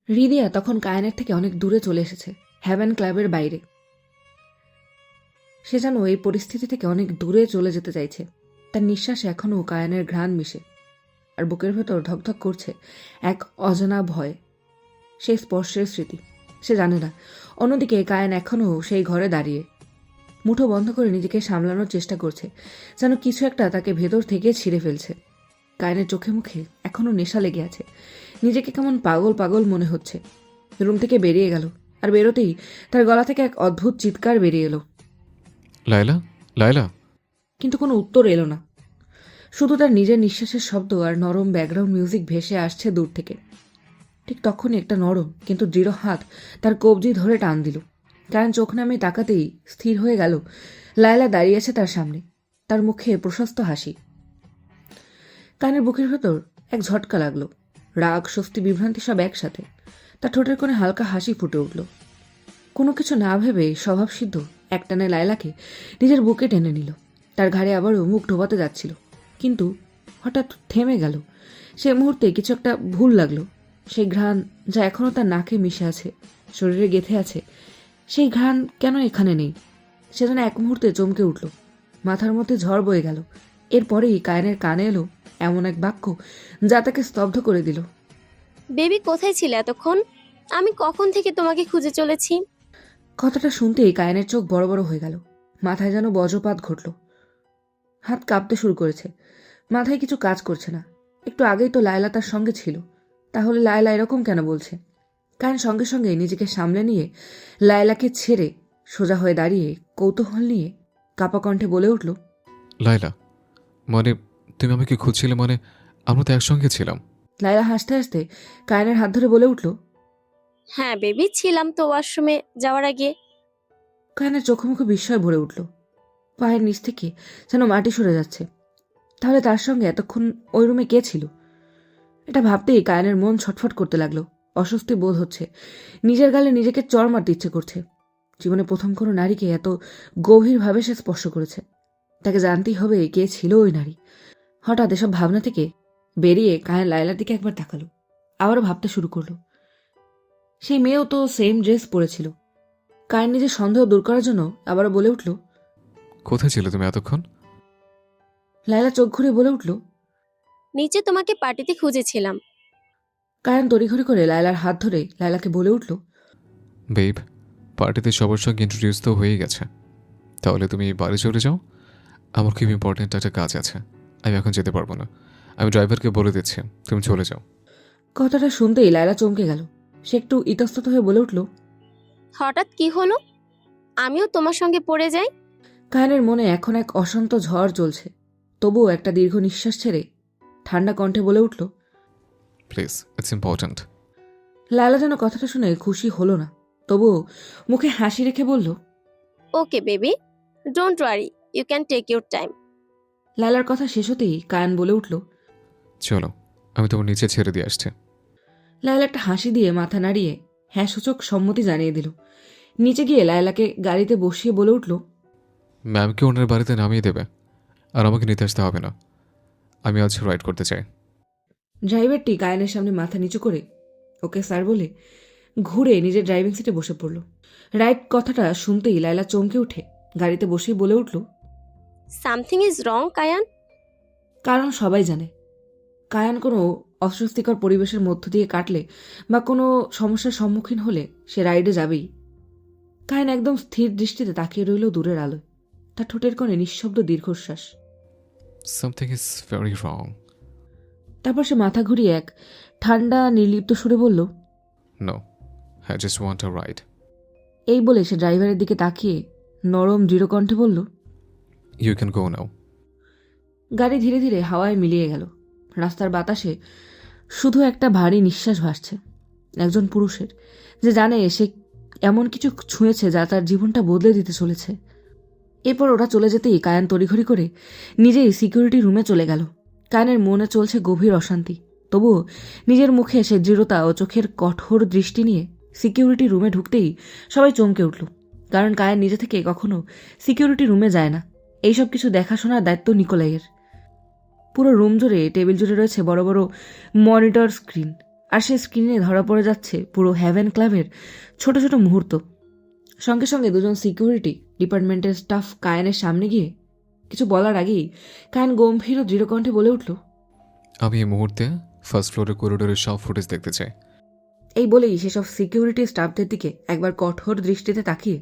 রিদিয়া তখন কায়ানের থেকে অনেক দূরে চলে এসেছে, হ্যাভেন ক্লাবের বাইরে। সে যেন এই পরিস্থিতি থেকে অনেক দূরে চলে যেতে চাইছে। তার নিঃশ্বাসে এখনও কায়ানের ঘ্রাণ মিশে, আর বুকের ভেতর ধকধক করছে এক অজানা ভয়, সেই স্পর্শের স্মৃতি। সে জানে না অন্যদিকে কায়ান এখনও সেই ঘরে দাঁড়িয়ে মুঠো বন্ধ করে নিজেকে সামলানোর চেষ্টা করছে, যেন কিছু একটা তাকে ভেতর থেকে ছিঁড়ে ফেলছে। কায়ানের চোখে মুখে এখনও নেশা লেগে আছে, নিজেকে কেমন পাগল পাগল মনে হচ্ছে। রুম থেকে বেরিয়ে গেল, আর বেরোতেই তার গলা থেকে এক অদ্ভুত চিৎকার বেরিয়ে এলো। লায়লা, লায়লা। কিন্তু কোনো উত্তর এলো না, শুধু তার নিজের নিঃশ্বাসের শব্দ আর নরম ব্যাকগ্রাউন্ড মিউজিক ভেসে আসছে দূর থেকে। ঠিক তখনই একটা নরম কিন্তু দৃঢ় হাত তার কবজি ধরে টান দিল। কারণ চোখ নামে তাকাতেই স্থির হয়ে গেল। লায়লা দাঁড়িয়ে আছে তার সামনে, তার মুখে প্রশস্ত হাসি। কানের বুকের ভেতর এক ঝটকা লাগলো, রাগ, স্বস্তি, বিভ্রান্তি সব একসাথে। তার ঠোঁটের কোণে হালকা হাসি ফুটে উঠল। কোনো কিছু না ভেবে স্বভাবসিদ্ধ একটানে লায়লাকে নিজের বুকে টেনে নিল। তার ঘাড়ে আবারও মুখ ঢোবাতে যাচ্ছিল, কিন্তু হঠাৎ থেমে গেল। সে মুহূর্তে কিছু একটা ভুল লাগলো। সেই ঘ্রাণ যা এখনও তার নাকে মিশে আছে, শরীরে গেঁথে আছে, সেই ঘ্রাণ কেন এখানে নেই? সে যেন এক মুহূর্তে চমকে উঠল, মাথার মধ্যে ঝড় বয়ে গেল। এরপরেই কায়নের কানে এলো এমন এক বাক্য যা তাকে স্তব্ধ করে দিল। বেবি কোথায় ছিলে এতক্ষণ? আমি কখন থেকে তোমাকে খুঁজে চলেছি। কথাটা শুনতেই কায়নের চোখ বড় বড় হয়ে গেল, মাথায় যেন বজ্রপাত ঘটল। হাত কাঁপতে শুরু করেছে, মাথায় কিছু কাজ করছে না। একটু আগেই তো লায়লা তার সঙ্গে ছিল, তাহলে লায়লা এরকম কেন বলছে? কায়ন সঙ্গে সঙ্গে নিজেকে সামলে নিয়ে লায়লাকে ছেড়ে সোজা হয়ে দাঁড়িয়ে কৌতূহল নিয়ে কাপা কণ্ঠে বলে উঠল, লায়লা, মানে তুমি আমাকে খুঁজছিলে? মানে আমরা তো একসঙ্গে ছিলাম। লায়লা হাসতে হাসতে কায়নের হাত ধরে বলে উঠল। হ্যাঁ বেবি, ছিলাম তো ওয়াশরুমে যাওয়ার আগে। কায়নের চোখে মুখে বিস্ময় ভরে উঠল, পায়ের নিচ থেকে যেন মাটি সরে যাচ্ছে। তাহলে তার সঙ্গে এতক্ষণ ওই রুমে কে ছিল? এটা ভাবতেই কায়নের মন ছটফট করতে লাগলো। অস্বস্তি বোধ হচ্ছে, নিজের গালে নিজেকে চড় মারতে ইচ্ছে করছে। জীবনে প্রথম কোনো নারীকে এত গভীরভাবে সে স্পর্শ করেছে, তাকে জানতেই হবে কে ছিল ওই নারী। হঠাৎ এসব ভাবনা থেকে বেরিয়ে কায়ন লায়লার দিকে একবার তাকালো, আবারও ভাবতে শুরু করলো। সেই মেয়েও তো সেম ড্রেস পরেছিল। কায়ন নিজের সন্দেহ দূর করার জন্য আবারও বলে উঠল, কোথায় ছিলে তুমি এতক্ষণ? লায়লা চোখ ঘুরে বলে উঠল। নিচে তোমাকে পার্টিতে খুঁজেছিলাম। কায়ন তড়িঘড়ি করে লায়লার হাত ধরে লায়লাকে বলে উঠল, বেব, পার্টিতে সবার সঙ্গে ইন্ট্রোডিউস তো হয়ে গেছে, তাহলে তুমি বাড়ি চলে যাও। আমার খুব ইম্পর্টেন্ট একটা কাজ আছে, আমি এখন যেতে পারবো না। আমি ড্রাইভারকে বলে দিচ্ছি, তুমি চলে যাও। কথাটা শুনতেই লায়লা চমকে গেল। সে একটু ইতস্তত হয়ে বলে উঠল, হঠাৎ কি হলো? আমিও তোমার সঙ্গে পড়ে যাই। কায়নের মনে এখন এক অশান্ত ঝড় চলছে। তবুও একটা দীর্ঘ নিঃশ্বাস ছেড়ে ঠান্ডা কণ্ঠে বলে উঠল। Please, it's important. লায়লা যেন কথাটা শুনে খুশি হলো না, তবুও মুখে হাসি রেখে বলল, okay baby, don't worry, you can take your time. লায়লার কথা শেষ হতেই কায়ন বলে উঠল, চলো, আমি তোমার নিচে ছেড়ে দিয়ে আসছি। লায়লা একটা হাসি দিয়ে মাথা নাড়িয়ে হ্যাঁ সূচক সম্মতি জানিয়ে দিল। নিচে গিয়ে লায়লাকে গাড়িতে বসিয়ে বলে উঠল, ম্যামকে ওনার বাড়িতে নামিয়ে দেবে, আর আমাকে নিতে আসতে হবে না। আমি আজ রাইড করতে চাই। ড্রাইভারটি কায়নের সামনে মাথা নিচু করে ওকে স্যার বলে ঘুরে নিজের ড্রাইভিং সিটে বসে পড়ল। রাইট কথাটা শুনতেই লায়লা চমকে উঠে গাড়িতে বসেই বলে উঠল, সামথিং ইজ রং কায়ান। কারণ সবাই জানে কায়ান কোনো অস্বস্তিকর পরিবেশের মধ্য দিয়ে কাটলে বা কোনো সমস্যার সম্মুখীন হলে সে রাইডে যাবেই। কায়ান একদম স্থির দৃষ্টিতে তাকিয়ে রইল দূরের আলোয়, তার ঠোঁটের কোণে নিঃশব্দ দীর্ঘশ্বাস। Something is very wrong. তারপর সে মাথা ঘুরিয়ে এক ঠান্ডা নির্লিপ্ত সুরে বলল, no, I just want a ride. এই বলে সে ড্রাইভারের দিকে তাকিয়ে নরম দৃঢ় কণ্ঠে বলল। ইউ ক্যান গো নাও। গাড়ি ধীরে ধীরে হাওয়ায় মিলিয়ে গেল। রাস্তার বাতাসে শুধু একটা ভারী নিঃশ্বাস ভাসছে, একজন পুরুষের, যে জানে সে এমন কিছু ছুঁয়েছে যা তার জীবনটা বদলে দিতে চলেছে। এরপর ওরা চলে যেতেই কায়ান তড়িঘড়ি করে নিজেই সিকিউরিটি রুমে চলে গেল। কায়ানের মনে চলছে গভীর অশান্তি, তবুও নিজের মুখে সে দৃঢ়তা ও চোখের কঠোর দৃষ্টি নিয়ে সিকিউরিটি রুমে ঢুকতেই সবাই চমকে উঠল। কারণ কায়ান নিজে থেকে কখনো সিকিউরিটি রুমে যায় না। এইসব কিছু দেখাশোনার দায়িত্ব নিকোলাইয়ের। পুরো রুম জুড়ে, টেবিল জুড়ে রয়েছে বড় বড় মনিটর স্ক্রিন, আর সে স্ক্রিনে ধরা পড়ে যাচ্ছে পুরো হ্যাভেন ক্লাবের ছোট ছোট মুহূর্ত। সঙ্গে সঙ্গে দুজন সিকিউরিটি ডিপার্টমেন্টের স্টাফ কায়ানের সামনে গিয়ে কিছু বলার আগেই কায়ান গম্ভীর ও দৃঢ়কণ্ঠে বলে উঠল, আমি এই মুহূর্তে ফার্স্ট ফ্লোরের করিডোরের সব ফুটেজ দেখতে চাই। এই বলেই সেসব সিকিউরিটি স্টাফদের দিকে একবার কঠোর দৃষ্টিতে তাকিয়ে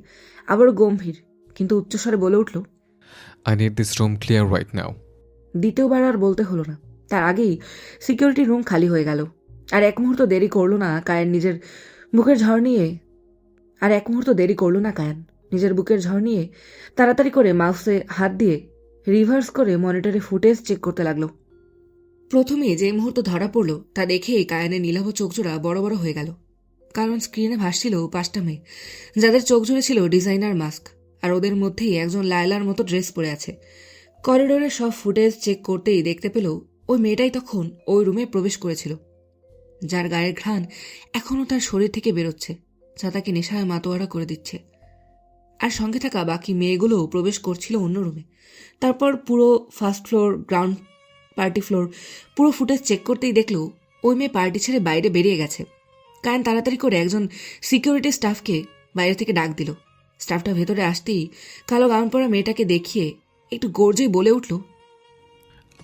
আবারও গম্ভীর কিন্তু উচ্চস্বরে বলে উঠল, I need this room clear right now. দ্বিতীয়বার আর বলতে হলো না, তার আগেই সিকিউরিটি রুম খালি হয়ে গেল। আর এক মুহূর্ত দেরি করল না কায়ান নিজের বুকের ঝড় নিয়ে তাড়াতাড়ি করে মাউসে হাত দিয়ে রিভার্স করে মনিটরে ফুটেজ চেক করতে লাগলো। প্রথমে যে মুহূর্ত ধরা পড়ল তা দেখেই কায়ানের নীলাভ চোখজোড়া বড় বড় হয়ে গেল। কারণ স্ক্রিনে ভাসছিল 5টা মেয়ে, যাদের চোখ জুড়ে ছিল ডিজাইনার মাস্ক, আর ওদের মধ্যেই একজন লায়লার মতো ড্রেস পরে আছে। করিডোরের সব ফুটেজ চেক করতেই দেখতে পেল ওই মেয়েটাই তখন ওই রুমে প্রবেশ করেছিল, যার গায়ের ঘ্রাণ এখনও তার শরীর থেকে বেরোচ্ছে, যা তাকে নেশায় মাতোয়ারা করে দিচ্ছে। আর সঙ্গে থাকা বাকি মেয়েগুলোও প্রবেশ করছিল অন্য রুমে। তারপর পুরো first floor, ground, party floor পুরো ফুটেজ চেক করতেই দেখলো ওই মেয়ে পার্টি ছেড়ে বাইরে বেরিয়ে গেছে। কায়ান তাড়াতাড়ি করে একজন সিকিউরিটি স্টাফকে বাইরে থেকে ডাক দিল। স্টাফটা ভেতরে আসতেই কালো গাউন পরা মেয়েটাকে দেখিয়ে একটু গর্জেই বলে উঠল,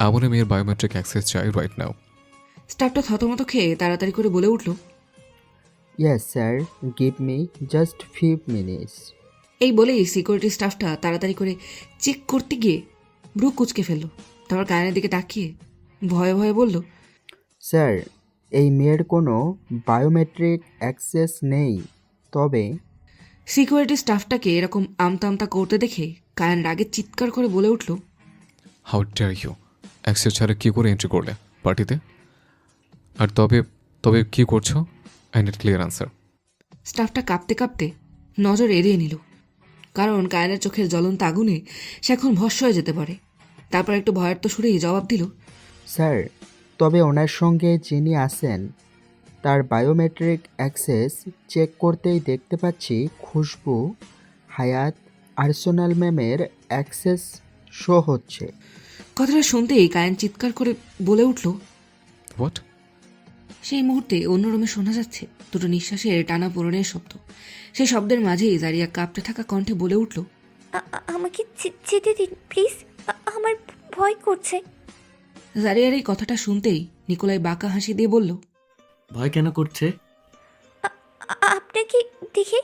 আমার মেয়ের বায়োমেট্রিক অ্যাক্সেস চাই রাইট নাও। স্টাফটা থতমত খেয়ে তাড়াতাড়ি করে বলে উঠল, Yes, sir. Give me just few minutes. এই বলেই সিকিউরিটি স্টাফটা তাড়াতাড়ি করে চেক করতে গিয়ে ব্রু কুচকে ফেলল। তারপর কায়ানের দিকে তাকিয়ে ভয়ে ভয়ে বলল, স্যার, এই মেয়ের কোনো বায়োমেট্রিক অ্যাক্সেস নেই, তবে সিকিউরিটি স্টাফটাকে এরকম আমতা আমতা করতে দেখে কায়ান রাগে চিৎকার করে বলে উঠল, হাউ ডেয়ার ইউ! অ্যাক্সেস ছাড়া কী করে এন্ট্রি করলে পার্টিতে? আর তবে তবে কী করছো? I need clear answer. স্টাফটা কাঁপতে কাঁপতে নজর এড়িয়ে নিল, কারণ কায়ানের চোখের জ্বলন্ত আগুনে সে এখন ভস্ম হয়ে যেতে পারে। তারপর একটু ভয়ার্ত সুরেই জবাব দিল, স্যার, তবে ওনার সঙ্গে যিনি আছেন তার বায়োমেট্রিক অ্যাক্সেস চেক করতেই দেখতে পাচ্ছি খুশবু, হায়াত, আর্সেনাল ম্যামের অ্যাক্সেস শো হচ্ছে। কথাটা শুনতেই কায়ান চিৎকার করে বলে উঠল। হোয়াট? সেই মুহূর্তে অন্য রুমে শোনা যাচ্ছে দুটো নিঃশ্বাসের টানা পূরণের শব্দ। সেই শব্দের মাঝেই জারিয়া কাঁপতে থাকা কণ্ঠে বলে উঠল, আমাকে যেতে দিন প্লিজ, আমার ভয় করছে। জারিয়ার এই কথাটা শুনতেই নিকোলাই বাঁকা হাসি দিয়ে বলল, ভয় কেন করছে? আপনাকে দেখে।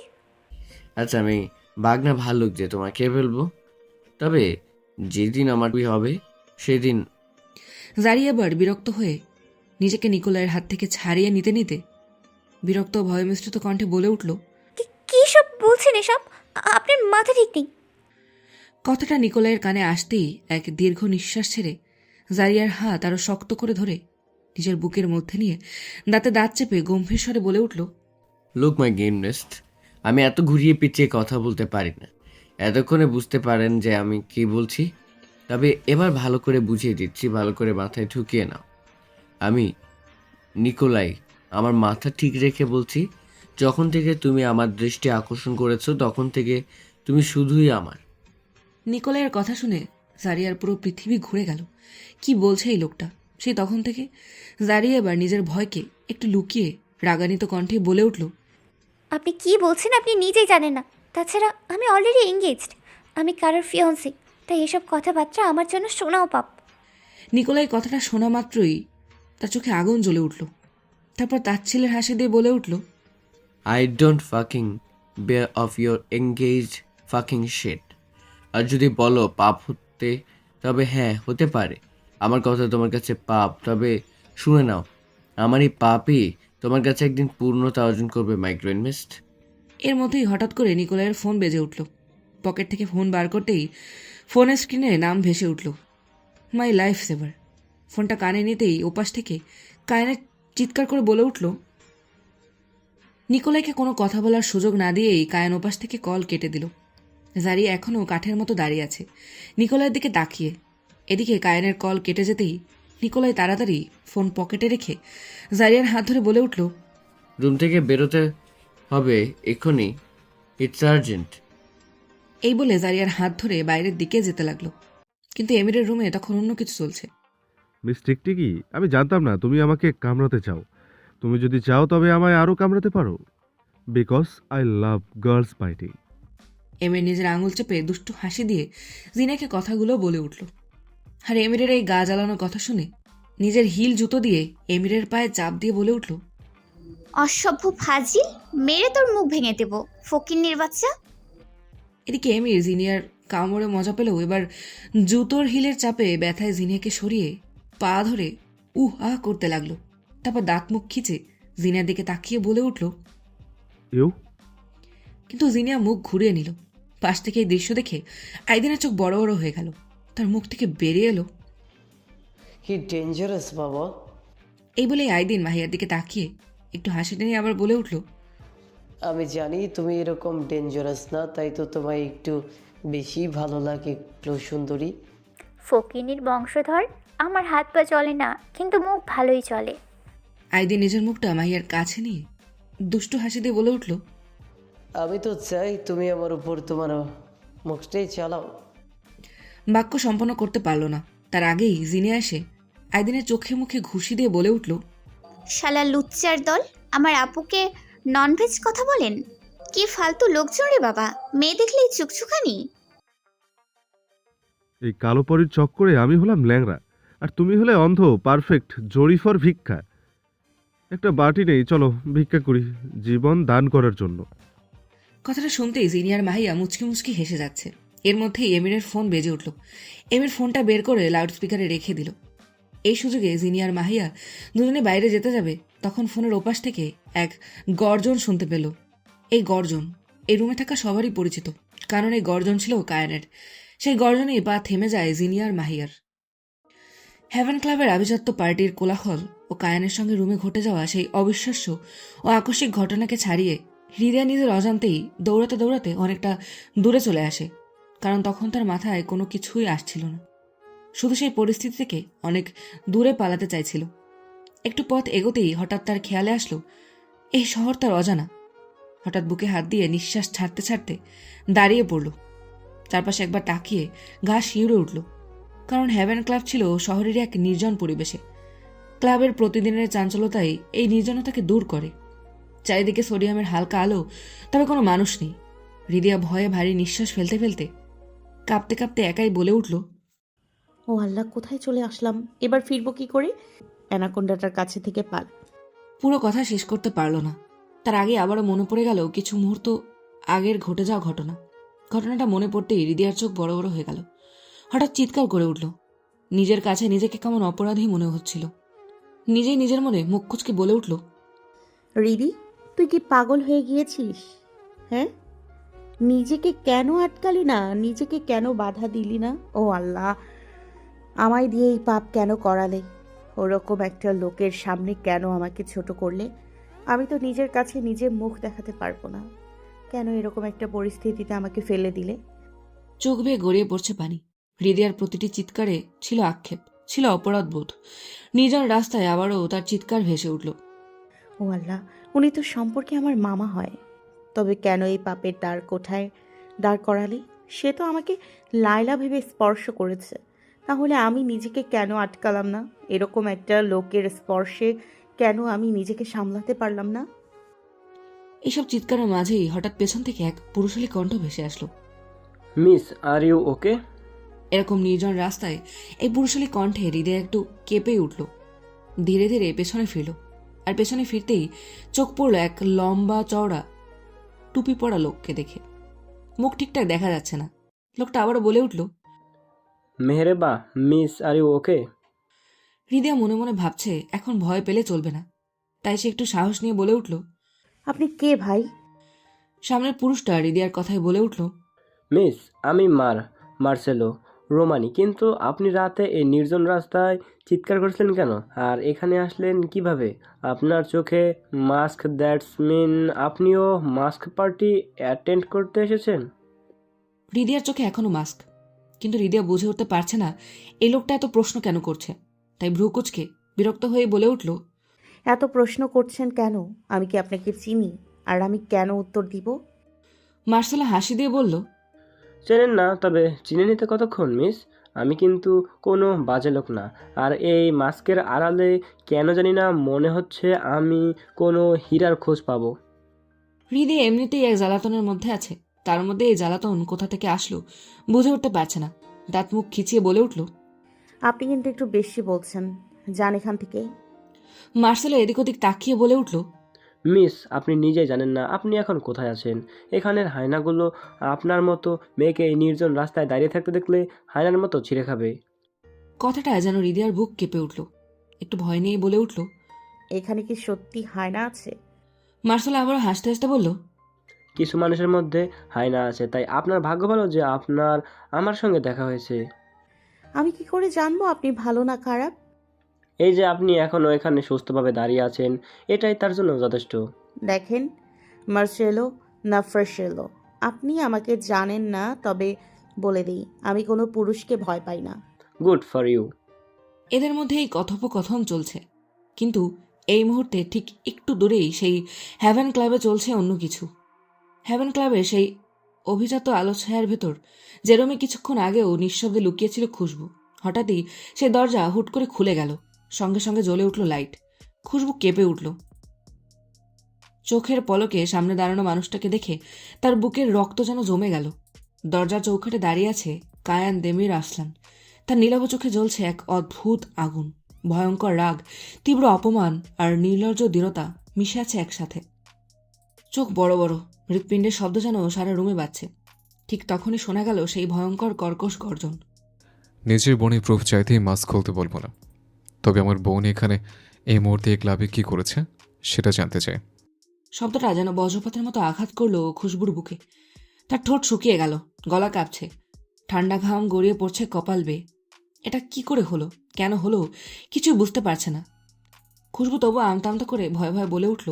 আচ্ছা, আমি বাঘনা ভাল্লুক যে তোমাকে বলবো, তবে যেদিন আমার বিয়ে হবে সেদিন। জারিয়া এবার বিরক্ত হয়ে নিজেকে নিকোলাইয়ের হাত থেকে ছাড়িয়ে নিতে নিতে বিরক্ত ও ভয় মিশ্রিত কণ্ঠে বলে উঠল, কি সব বলছেন এসব? আপনার মাথা ঠিক নেই। কথাটা নিকোলাইয়ের কানে আসতেই এক দীর্ঘ নিঃশ্বাস ছেড়ে জারিয়ার হাত আরো শক্ত করে ধরে নিজের বুকের মধ্যে নিয়ে দাঁতে দাঁত চেপে গম্ভীর স্বরে বলে উঠল, লুক মাই গেমনেস্ট, আমি এত ঘুরিয়ে পিছিয়ে কথা বলতে পারি না। এতক্ষণে বুঝতে পারেন যে আমি কি বলছি, তবে এবার ভালো করে বুঝিয়ে দিচ্ছি, ভালো করে মাথায় ঢুকিয়ে নাও। আমি নিকোলাই, আমার মাথা ঠিক রেখে বলছি, যখন থেকে তুমি আমার দৃষ্টি আকর্ষণ করেছো তখন থেকে তুমি শুধুই আমার। নিকোলাইয়ের কথা শুনে জারিয়ার পুরো পৃথিবী ঘুরে গেল। কি বলছে এই লোকটা? সেই তখন থেকে জারিয়া এবার নিজের ভয়কে একটু লুকিয়ে রাগান্বিত কণ্ঠে বলে উঠল, আপনি কি বলছেন আপনি নিজেই জানেন না। তাছাড়া আমি অলরেডি এঙ্গেজড, আমি কারোর ফিয়ন্সি, তাই এসব কথাবার্তা আমার জন্য শোনাও পাপ। নিকোলাই কথাটা শোনা মাত্রই তার চোখে আগুন জ্বলে উঠল। তারপর তাচ্ছিলের হাসি দিয়ে বলে উঠল, I don't fucking bear of your engaged fucking shit. আর যদি বলো পাপ হতে, তবে হ্যাঁ হতে পারে। আমার কথা তোমার কাছে পাপ, তবে শুনে নাও, আমার এই পাপই তোমার কাছে একদিন পূর্ণতা অর্জন করবে মাই গ্র্যান্ডমিস্ট। এর মধ্যেই হঠাৎ করে নিকোলাইয়ের ফোন বেজে উঠল। পকেট থেকে ফোন বার করতেই ফোনের স্ক্রিনে নাম ভেসে উঠল, মাই লাইফ সেভার। ফোনটা কানে নিতেই ওপাশ থেকে কায়না চিৎকার করে বলে উঠল। নিকোলাইকে কোনো কথা বলার সুযোগ না দিয়েই কায়ান ওপাশ থেকে কল কেটে দিল। জারিয়া এখনও কাঠের মতো দাঁড়িয়ে আছে নিকোলাইয়ের দিকে তাকিয়ে। এদিকে কায়ানের কল কেটে যেতেই নিকোলাই তাড়াতাড়ি ফোন পকেটে রেখে জারিয়ার হাত ধরে বলে উঠল, রুম থেকে বেরোতে হবে এক্ষুনি, ইটস আর্জেন্ট। এই বলে জারিয়ার হাত ধরে বাইরের দিকে যেতে লাগলো। কিন্তু এমিরের রুমে তখন অন্য কিছু চলছে। মিস টিকটিকি, আমি জানতাম না তুমি আমাকে কামড়াতে চাও। তুমি যদি চাও তবে আমায় আরও কামড়াতে পারো, because I love girls biting. এমির নিজের আঙুল চেপে দুষ্টু হাসি দিয়ে জিনাকে কথাগুলো বলে উঠল। আর এমিরের এই গা জ্বালানোর কথা শুনে নিজের হিল জুতো দিয়ে এমিরের পায়ে চাপ দিয়ে বলে উঠল, অসভ্য ফাজিল, মেরে তোর মুখ ভেঙে দেব, ফকিন্নির বাচ্চা। এদিকে এমির জিনিয়ার কামড়ে মজা পেলেও এবার জুতোর হিলের চাপে ব্যথায় জিনিয়াকে সরিয়ে পা ধরে আহ করতে লাগলো। তারপর দাঁত মুখ খিচে জিনিয়ার দিকে তাকিয়ে বলে উঠল, ইউ কিন্তু জিনিয়া মুখ ঘুরিয়ে নিল। পাশ থেকে এই দৃশ্য দেখে আইদিনের চোখ বড় বড় হয়ে গেল। তার মুখ থেকে বেরিয়ে এলো, হি ডেঞ্জারাস বাবা। এই বলে আইদিন মাহিয়ার দিকে তাকিয়ে একটু হাসি টেনে আবার বলে উঠল, আমি জানি তুমি এরকম ডেঞ্জারাস না, তাই তো তোমায় একটু বেশি ভালো লাগে একটু সুন্দরী। ফকিন্নির বংশধর, আমার হাত পা চলে না, কিন্তু মুখ ভালোই চলে। আইদিন নিজের মুখটা মাহিয়ার কাছে নিয়ে দুষ্টু হাসি দিয়ে বলে উঠল, আমি তো চাই তুমি আমার উপর তোমার মুখটাই চালাও। বাক্য সম্পন্ন করতে পারল না, তার আগেই জিনিয়া এসে আইদিনের চোখে মুখে ঘুষি দিয়ে বলে উঠল, শালা লুচ্চার দল, আমার আপুকে ননভেজ কথা বলেন? কি ফালতু লোকজন রে বাবা, মেয়ে দেখলেই চুকচুকানি। এই কালো পরির চক্করে আমি হলাম ল্যাংড়া, আর তুমি হলে অন্ধ, পারফেক্ট জড়ি ফর ভিক্ষা। একটা বাটি নেই, চলো ভিক্ষা করি জীবন দান করার জন্য। কথাটা শুনতেই জিনিয়ার মাহিয়া মুচকি মুচকি হেসে যাচ্ছে। এর মধ্যেই এমিরের ফোন বেজে উঠল। এমির ফোনটা বের করে লাউডস্পিকারে রেখে দিল। এই সুযোগে জিনিয়ার মাহিয়া দুজনে বাইরে যেতে যাবে, তখন ফোনের ওপাশ থেকে এক গর্জন শুনতে পেল। এই গর্জন এই রুমে থাকা সবারই পরিচিত, কারণ এই গর্জন ছিল কায়ানের। সেই গর্জনেই পা থেমে যায় জিনিয়ার মাহিয়ার। হেভেন ক্লাবের আভিজাত্য পার্টির কোলাহল ও কায়ানের সঙ্গে রুমে ঘটে যাওয়া সেই অবিশ্বাস্য ও আকস্মিক ঘটনাকে ছাড়িয়ে হৃদয় নিজের অজান্তেই দৌড়াতে দৌড়াতে অনেকটা দূরে চলে আসে, কারণ তখন তার মাথায় কোনো কিছুই আসছিল না। শুধু সেই পরিস্থিতি থেকে অনেক দূরে পালাতে চাইছিল। একটু পথ এগোতেই হঠাৎ তার খেয়ালে আসলো এই শহর তার অজানা। হঠাৎ বুকে হাত দিয়ে নিঃশ্বাস ছাড়তে ছাড়তে দাঁড়িয়ে পড়ল। চারপাশে একবার তাকিয়ে গা শিউরে উঠল, কারণ হেভেন ক্লাব ছিল শহরের এক নির্জন পরিবেশে। ক্লাবের প্রতিদিনের চাঞ্চলতাই এই নির্জনতাকে দূর করে। চারিদিকে সোডিয়ামের হালকা আলো, তবে কোনো মানুষ নেই। হৃদয়া ভয়ে ভারী নিঃশ্বাস ফেলতে ফেলতে কাঁপতে কাঁপতে একাই বলে উঠল, ও আল্লাহ, কোথায় চলে আসলাম? এবার ফিরবো কি করে? অ্যানাকোন্ডাটার কাছে থেকে পাল। পুরো কথা শেষ করতে পারল না। তার আগে আবারও মনে পড়ে গেল কিছু মুহূর্ত আগের ঘটে যাওয়া ঘটনা। ঘটনাটা মনে পড়তেই হৃদয়ার চোখ বড় বড় হয়ে গেল। হঠাৎ চিৎকার করে উঠল। নিজের কাছে নিজেকে কেমন অপরাধী মনে হচ্ছিল। নিজেই নিজের মনে মুখ কুচকে বলে উঠল, রিদি, তুই কি পাগল হয়ে গিয়েছিস? হ্যাঁ, নিজেকে কেন আটকালি না? নিজেকে কেন বাধা দিলি না? ও আল্লাহ, আমায় দিয়ে এই পাপ কেন করালে? ওরকম একটা লোকের সামনে কেন আমাকে ছোট করলে? আমি তো নিজের কাছে নিজে মুখ দেখাতে পারবো না। কেন এরকম একটা পরিস্থিতিতে আমাকে ফেলে দিলে? চোখ বেয়ে গড়িয়ে পড়ছে পানি। হৃদয়ার প্রতিটি চিৎকারে ছিল আক্ষেপ, ছিল অপরাধবোধ। নির্জন রাস্তায় আবারও তার চিৎকার ভেসে উঠল, ও আল্লাহ, উনি তো সম্পর্কে আমার মামা হয়। তবে কেন এই পাপের কোঠায় দাঁড় করালি? সে তো আমাকে লায়লা ভেবে স্পর্শ করেছে, তাহলে আমি নিজেকে কেন আটকালাম না? এরকম একটা লোকের স্পর্শে কেন আমি নিজেকে সামলাতে পারলাম না? এইসব চিৎকারের মাঝেই হঠাৎ পেছন থেকে এক পুরুষালী কণ্ঠ ভেসে আসলো। Miss, are you okay? এরকম নির্জন রাস্তায় এই পুরুষালী কণ্ঠে হৃদয় একটু কেঁপে উঠল। ধীরে ধীরে পেছনে ফিরল, আর পেছনে ফিরতেই চোখ পড়ল এক লম্বা চওড়া টুপি পরা লোককে দেখে। মুখ ঠিকঠাক দেখা যাচ্ছে না। লোকটা আবারও বলে উঠল, মেহরেবা, মিস, আর ইউ ওকে? হৃদয় মনে মনে ভাবছে এখন ভয় পেলে চলবে না, তাই সে একটু সাহস নিয়ে বলে উঠল। আপনি কে ভাই? সামনের পুরুষটা হৃদয়ার কথায় বলে উঠল, মিস, আমি মার্সেলো রোমানি। কিন্তু আপনি রাতে এই নির্জন রাস্তায় চিৎকার করছিলেন কেন? আর এখানে আসলেন কিভাবে? আপনার চোখে মাস্ক, দ্যাটস মিন আপনিও মাস্ক পার্টি অ্যাটেন্ড করতে এসেছেন? হৃদয়ার চোখে এখনো মাস্ক, কিন্তু হৃদয় বুঝে উঠতে পারছে না এই লোকটা এত প্রশ্ন কেন করছে। তাই ভ্রুকুচকে বিরক্ত হয়ে বলে উঠল, এত প্রশ্ন করছেন কেন? আমি কি আপনাকে চিনি? আর আমি কেন উত্তর দিব? মার্সেলা হাসি দিয়ে বলল, চেনেন না? তবে চিনে নিতে কতক্ষণ মিস? আমি কিন্তু কোনো বাজে লোক না। আর এই মাস্কের আড়ালে কেন জানি না মনে হচ্ছে আমি কোনো হীরার খোঁজ পাবো। হৃদি এমনিতেই এক জ্বালাতনের মধ্যে আছে, তার মধ্যে এই জ্বালাতন কোথা থেকে আসলো বুঝে উঠতে পারছে না। দাঁত মুখ খিচিয়ে বলে উঠল, আপনি কিন্তু একটু বেশি বলছেন, যান এখান থেকে। মার্সেলো এদিক ওদিক তাকিয়ে বলে উঠল, মিস, আপনি নিজেই জানেন না আপনি এখন কোথায় আছেন। এখানের হায়নাগুলো আপনার মতো মেয়েকে এই নির্জন রাস্তায় দাঁড়িয়ে থাকতে দেখলে হায়নার মতো ছিঁড়ে খাবে। কথাটা যেন হৃদয়ার বুক কেঁপে উঠল। একটু ভয় নিয়ে বলে উঠল, এখানে কি সত্যি হায়না আছে? মার্সেলো আবারও হাসতে হাসতে বলল, কিছু মানুষের মধ্যে হায়না আছে, তাই আপনার ভাগ্য ভালো যে আপনার আমার সঙ্গে দেখা হয়েছে। আমি কি করে জানবো আপনি ভালো না খারাপ? এই যে আপনি এখনও এখানে সুস্থভাবে দাঁড়িয়ে আছেন, এটাই তার জন্য যথেষ্ট। দেখেন মার্সেলো না ফ্রেশেলো, আপনি আমাকে জানেন না, তবে বলে দিই আমি কোনো পুরুষকে ভয় পাই না। Good for you. এদের মধ্যে এই কথোপকথন চলছে, কিন্তু এই মুহূর্তে ঠিক একটু দূরেই সেই হ্যাভেন ক্লাবে চলছে অন্য কিছু। হ্যাভেন ক্লাবের সেই অভিজাত আলোছায়ার ভেতর জেরোমি কিছুক্ষণ আগেও নিঃশব্দে লুকিয়েছিল খুশবু। হঠাৎই সেই দরজা হুট করে খুলে গেল, সঙ্গে সঙ্গে জ্বলে উঠল লাইট। খুশবু কেঁপে উঠল। চোখের পলকে সামনে দাঁড়ানো মানুষটাকে দেখে তার বুকের রক্ত যেন জমে গেল। দরজার চৌকাঠে দাঁড়িয়ে আছে কায়ান দেমির আসলান। তার নীলাভ চোখে জ্বলছে এক অদ্ভুত আগুন, ভয়ঙ্কর রাগ, তীব্র অপমান আর নির্লজ্জ দৃঢ়তা মিশে আছে একসাথে। চোখ বড় বড়, হৃৎপিণ্ডের শব্দ যেন সারা রুমে বাজছে। ঠিক তখনই শোনা গেল সেই ভয়ঙ্কর কর্কশ গর্জন। নিজের বোনের প্রুফ চাইতেই মাস্ক খুলতে বলবো না, তবে আমার বোন এখানে এই মুহূর্তে এই ক্লাবে কি করেছে সেটা জানতে চাই। শব্দটা যেন বজ্রপাতের মতো আঘাত করলো খুশবুর বুকে। তার ঠোঁট শুকিয়ে গেল, গলা কাঁপছে, ঠান্ডা ঘাম গড়িয়ে পড়ছে কপাল বেয়ে। এটা কি করে হলো, কেন হলো, কিছুই বুঝতে পারছে না। খুশবু তবু আমতা আমতা করে ভয়ে ভয়ে বলে উঠল,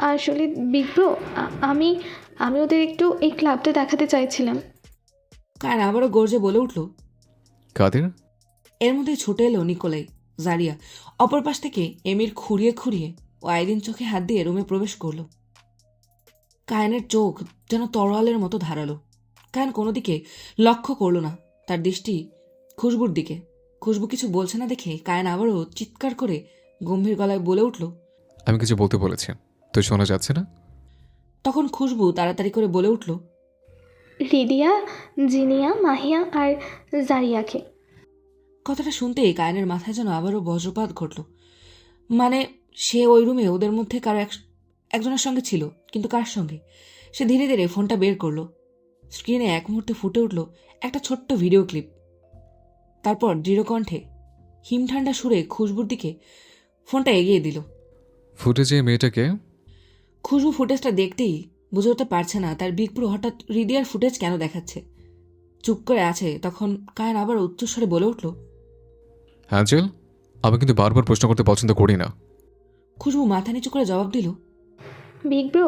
আসলে বিগ ব্রো, আমি আমি ওদের একটু এই ক্লাবটা দেখাতে চাইছিলাম। কারণ আবারও গর্জে বলে উঠল। কাদের? এর মধ্যে ছুটে এলো নিকোলাই, জারিয়া। অপর পাশ থেকে এমির খুঁড়িয়ে খুঁড়িয়ে ও আইরিন চোখে হাত দিয়ে রুমে প্রবেশ করল। কায়নের চোখ যেন তরোয়ালের মতো ধারালো। কায়ন কোনো দিকে লক্ষ্য করল না, তার দৃষ্টি খুশবুর দিকে। খুশবু কিছু বলছে না দেখে কায়ন আবারও চিৎকার করে গম্ভীর গলায় বলে উঠল, আমি কিছু বলতে বলেছি, তো শোনা যাচ্ছে না? তখন খুশবু তাড়াতাড়ি করে বলে উঠল, রিদিয়া, জিনিয়া, মাহিয়া আর জারিয়াকে। কথাটা শুনতেই কায়নের মাথায় যেন আবারও বজ্রপাত ঘটল। মানে সে ওই রুমে ওদের মধ্যে কারো একজনের সঙ্গে ছিল, কিন্তু কার সঙ্গে? সে ধীরে ধীরে ফোনটা বের করলো। স্ক্রিনে এক মুহূর্তে ফুটে উঠল একটা ছোট্ট ভিডিও ক্লিপ। তারপর দৃঢ় কণ্ঠে হিমঠান্ডা সুরে খুশবুর দিকে ফোনটা এগিয়ে দিল। ফুটেজে মেয়েটাকে? খুশবু ফুটেজটা দেখতেই বুঝে উঠতে পারছে না তার বিগপুর হঠাৎ হৃদয়ার ফুটেজ কেন দেখাচ্ছে। চুপ করে আছে। তখন কায়ন আবার উচ্চস্বরে বলে উঠল, অ্যাঞ্জেল, আমি কিন্তু বারবার প্রশ্ন করতে পছন্দ করি না। খুশবু মাথা নিচু করে জবাব দিল, বিগ ব্রো,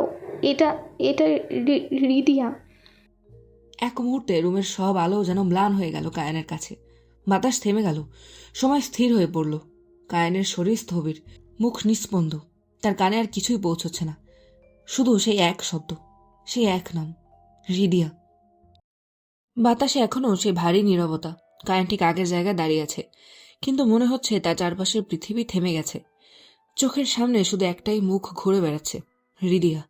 এটা এটা রিদিয়া। এক মুহূর্তে রুমের সব আলো যেন ম্লান হয়ে গেল কায়নের কাছে। বাতাস থেমে গেল, সময় স্থির হয়ে পড়ল। কায়নের শরীর স্থবির, মুখ নিস্পন্দ, তার কানে আর কিছুই পৌঁছচ্ছে না, শুধু সেই এক শব্দ, সেই এক নাম, হৃদিয়া। বাতাসে এখনও সেই ভারী নীরবতা। কায়ন ঠিক আগের জায়গায় দাঁড়িয়ে আছে, কিন্তু মনে হচ্ছে তার চারপাশের পৃথিবী থেমে গেছে। চোখের সামনে শুধু একটাই মুখ ঘুরে বেড়াচ্ছে, হৃদিয়া।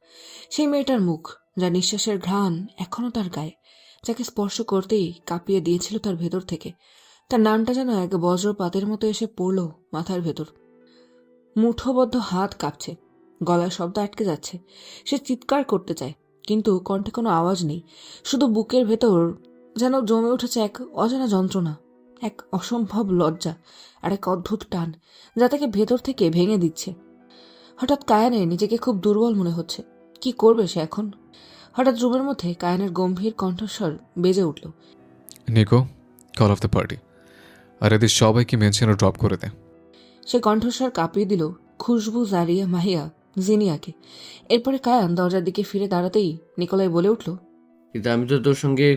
সেই মেয়েটার মুখ, যার নিঃশ্বাসের ঘ্রাণ এখনও তার গায়ে, যাকে স্পর্শ করতেই কাঁপিয়ে দিয়েছিল তার ভেতর থেকে। তার নামটা যেন এক বজ্রপাতের মতো এসে পড়ল মাথার ভেতর। মুঠোবদ্ধ হাত কাঁপছে, গলার শব্দ আটকে যাচ্ছে। সে চিৎকার করতে চায়, কিন্তু কণ্ঠে কোনো আওয়াজ নেই। শুধু বুকের ভেতর যেন জমে উঠেছে এক অজানা যন্ত্রণা, এক অসম্ভব লজ্জা আর এক অদ্ভুত টান, যা তাকে ভেতর থেকে ভেঙে দিচ্ছে। হঠাৎ কায়ানের নিজেকে খুব দুর্বল মনে হচ্ছে। কি করবে সে এখন? হঠাৎ রুমের মধ্যে কায়ানের গম্ভীর কণ্ঠস্বর বেজে উঠল, Nico, call off the party, আর এদের সবাইকে মেনশনে ড্রপ করে দে। সে কণ্ঠস্বর কাঁপিয়ে দিল খুশবু, জারিয়া, মাহিয়া, জিনিয়াকে। এরপরে কায়ান দরজার দিকে ফিরে দাঁড়াতেই নিকোলাই বলে উঠল, কিন্তু আমি তো তোর সঙ্গে।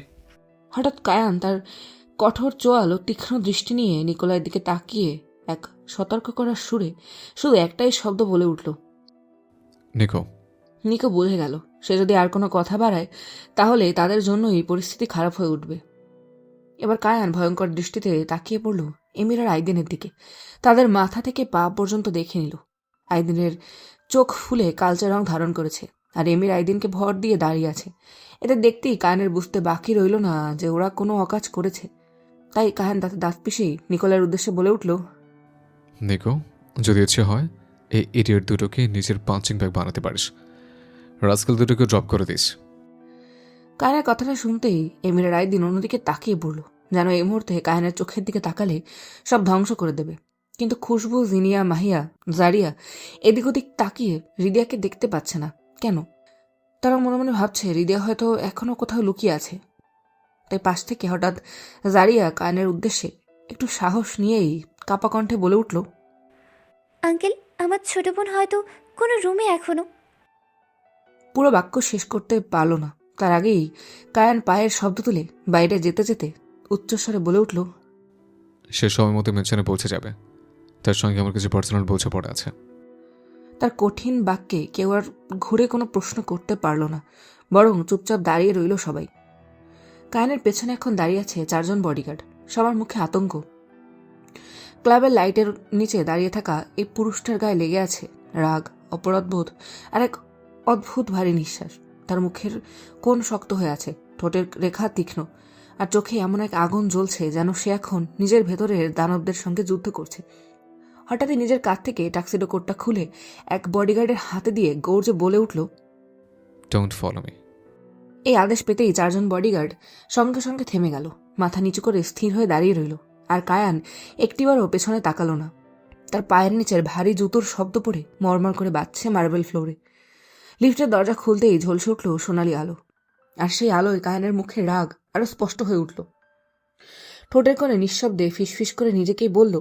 হঠাৎ কায়ান তার কঠোর চোয়াল ও তীক্ষ্ণ দৃষ্টি নিয়ে নিকোলাইয়ের দিকে তাকিয়ে এক সতর্ক করার সুরে শুধু একটাই শব্দ বলে উঠল, নিকো। নিকো বুঝে গেল সে যদি আর কোনো কথা বাড়ায় তাহলে তাদের জন্যই পরিস্থিতি খারাপ হয়ে উঠবে। এবার কায়ান ভয়ঙ্কর দৃষ্টিতে তাকিয়ে পড়ল এমির আর আইদিনের দিকে। তাদের মাথা থেকে পা পর্যন্ত দেখে নিল। আইদিনের চোখ ফুলে কালচে রং ধারণ করেছে, আর এমির আইদিনকে ভর দিয়ে দাঁড়িয়ে আছে। এদের দেখতেই কায়ানের বুঝতে বাকি রইল না যে ওরা কোনো অকাজ করেছে। তাই কায়ান দাঁতে দাঁত পিষেই নিকোলার উদ্দেশ্যে বলে উঠল, নিকো, যদি ইচ্ছে হয় এই ইডিয়ট দুটোকে নিজের পাঞ্চিং ব্যাগ বানাতে পারিস। রাস্কেল দুটোকে ড্রপ করে দিস। কায়ানের কথাটা শুনতেই এমির আর আইদিন অন্যদিকে তাকিয়ে পড়ল, যেন এই মুহূর্তে কায়ানের চোখের দিকে তাকালে সব ধ্বংস করে দেবে। কিন্তু খুশবু, জিনিয়া, মাহিয়া, জারিয়া এদিক ওদিক তাকিয়ে হৃদয়াকে দেখতে পাচ্ছে না কেন। তারা মনে মনে ভাবছে হৃদয়া হয়তো এখনো কোথাও লুকিয়ে আছে। তাই পাশ থেকে হঠাৎ জারিয়া কায়ানের উদ্দেশ্যে একটু সাহস নিয়েই কাপা কণ্ঠে বলে উঠল, আঙ্কেল, আমার ছোট বোন হয়তো কোনো রুমে এখনো। পুরো বাক্য শেষ করতে পারল না, তার আগেই কায়ান পায়ের শব্দ তুলে বাইরে যেতে যেতে উচ্চস্বরে বলে উঠল, সে সময় মতো মেনশনে পৌঁছে যাবে। তার সঙ্গে আমার কিছু পার্সোনাল বোঝাপড়া আছে। তার কঠিন বাক্যে কেউ আর ঘুরে কোনো প্রশ্ন করতে পারল না, বরং চুপচাপ দাঁড়িয়ে রইল সবাই। কায়ানের পেছনে এখন দাঁড়িয়ে আছে 4 জন বডিগার্ড, সবার মুখে আতঙ্ক। ক্লাবের লাইটের নিচে দাঁড়িয়ে থাকা এই পুরুষটার গায়ে লেগে আছে রাগ, অপরাধবোধ আর এক অদ্ভুত ভারী নিঃশ্বাস। তার মুখের কোণ শক্ত হয়ে আছে, ঠোঁটের রেখা তীক্ষ্ণ, আর চোখে এমন এক আগুন জ্বলছে যেন সে এখন নিজের ভেতরের দানবদের সঙ্গে যুদ্ধ করছে। হঠাৎই নিজের কাঁধ থেকে টাক্সিডো কোটটা খুলে এক বডিগার্ডের হাতে দিয়ে গর্জে বলে উঠল, ডোন্ট ফলো মি। এই আদেশ পেতেই 4 জন বডিগার্ড সঙ্গে সঙ্গে থেমে গেল, মাথা নিচু করে স্থির হয়ে দাঁড়িয়ে রইল। আর কায়ান একটিবারও পেছনে তাকালো না। তার পায়ের নিচের ভারী জুতোর শব্দ পড়ে মরমর করে বাজছে মার্বেল ফ্লোরে। লিফটের দরজা খুলতেই ঝলসে উঠল সোনালি আলো, আর সেই আলোয় কায়ানের মুখে রাগ আরো স্পষ্ট হয়ে উঠল। ঠোঁটের কোণে নিঃশব্দে ফিসফিস করে নিজেকেই বলল,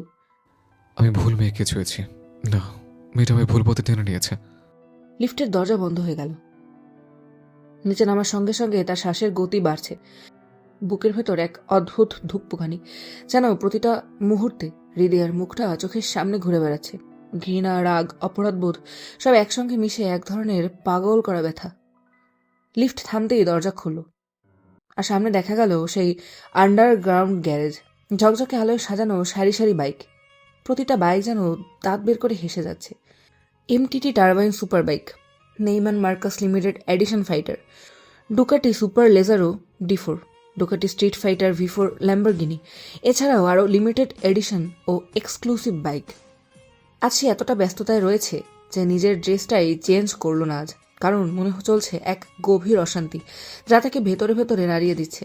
আমি ভুল মেয়েকে ছুঁয়েছি। না, মেয়েটা আমায় ভুল পথে টেনে নিয়েছে। লিফটের দরজা বন্ধ হয়ে গেল। নিচে নামার সঙ্গে সঙ্গে তার শ্বাসের গতি বাড়ছে। বুকের ভেতর এক অদ্ভুত ধুকপুকানি, যেন প্রতিটা মুহূর্তে হৃদয়ের মুখটা চোখের সামনে ঘুরে বেড়াচ্ছে। ঘৃণা, রাগ, অপরাধবোধ সব একসঙ্গে মিশে এক ধরনের পাগল করা ব্যথা। লিফট থামতেই দরজা খুলল, আর সামনে দেখা গেল সেই আন্ডারগ্রাউন্ড গ্যারেজ। ঝকঝকে আলোয় সাজানো সারি সারি বাইক, প্রতিটা বাইক যেন দাঁত বের করে হেসে যাচ্ছে। MTT turbine super bike, Neiman Marcus limited edition fighter, Ducati super Leggera D4, Ducati street fighter V4 Lamborghini, এছাড়াও আরও লিমিটেড এডিশন ও এক্সক্লুসিভ বাইক। আজ সে এতটা ব্যস্ততায় রয়েছে যে নিজের ড্রেসটাই চেঞ্জ করলো না আজ, কারণ মনে চলছে এক গভীর অশান্তি যা তাকে ভেতরে ভেতরে নাড়িয়ে দিচ্ছে।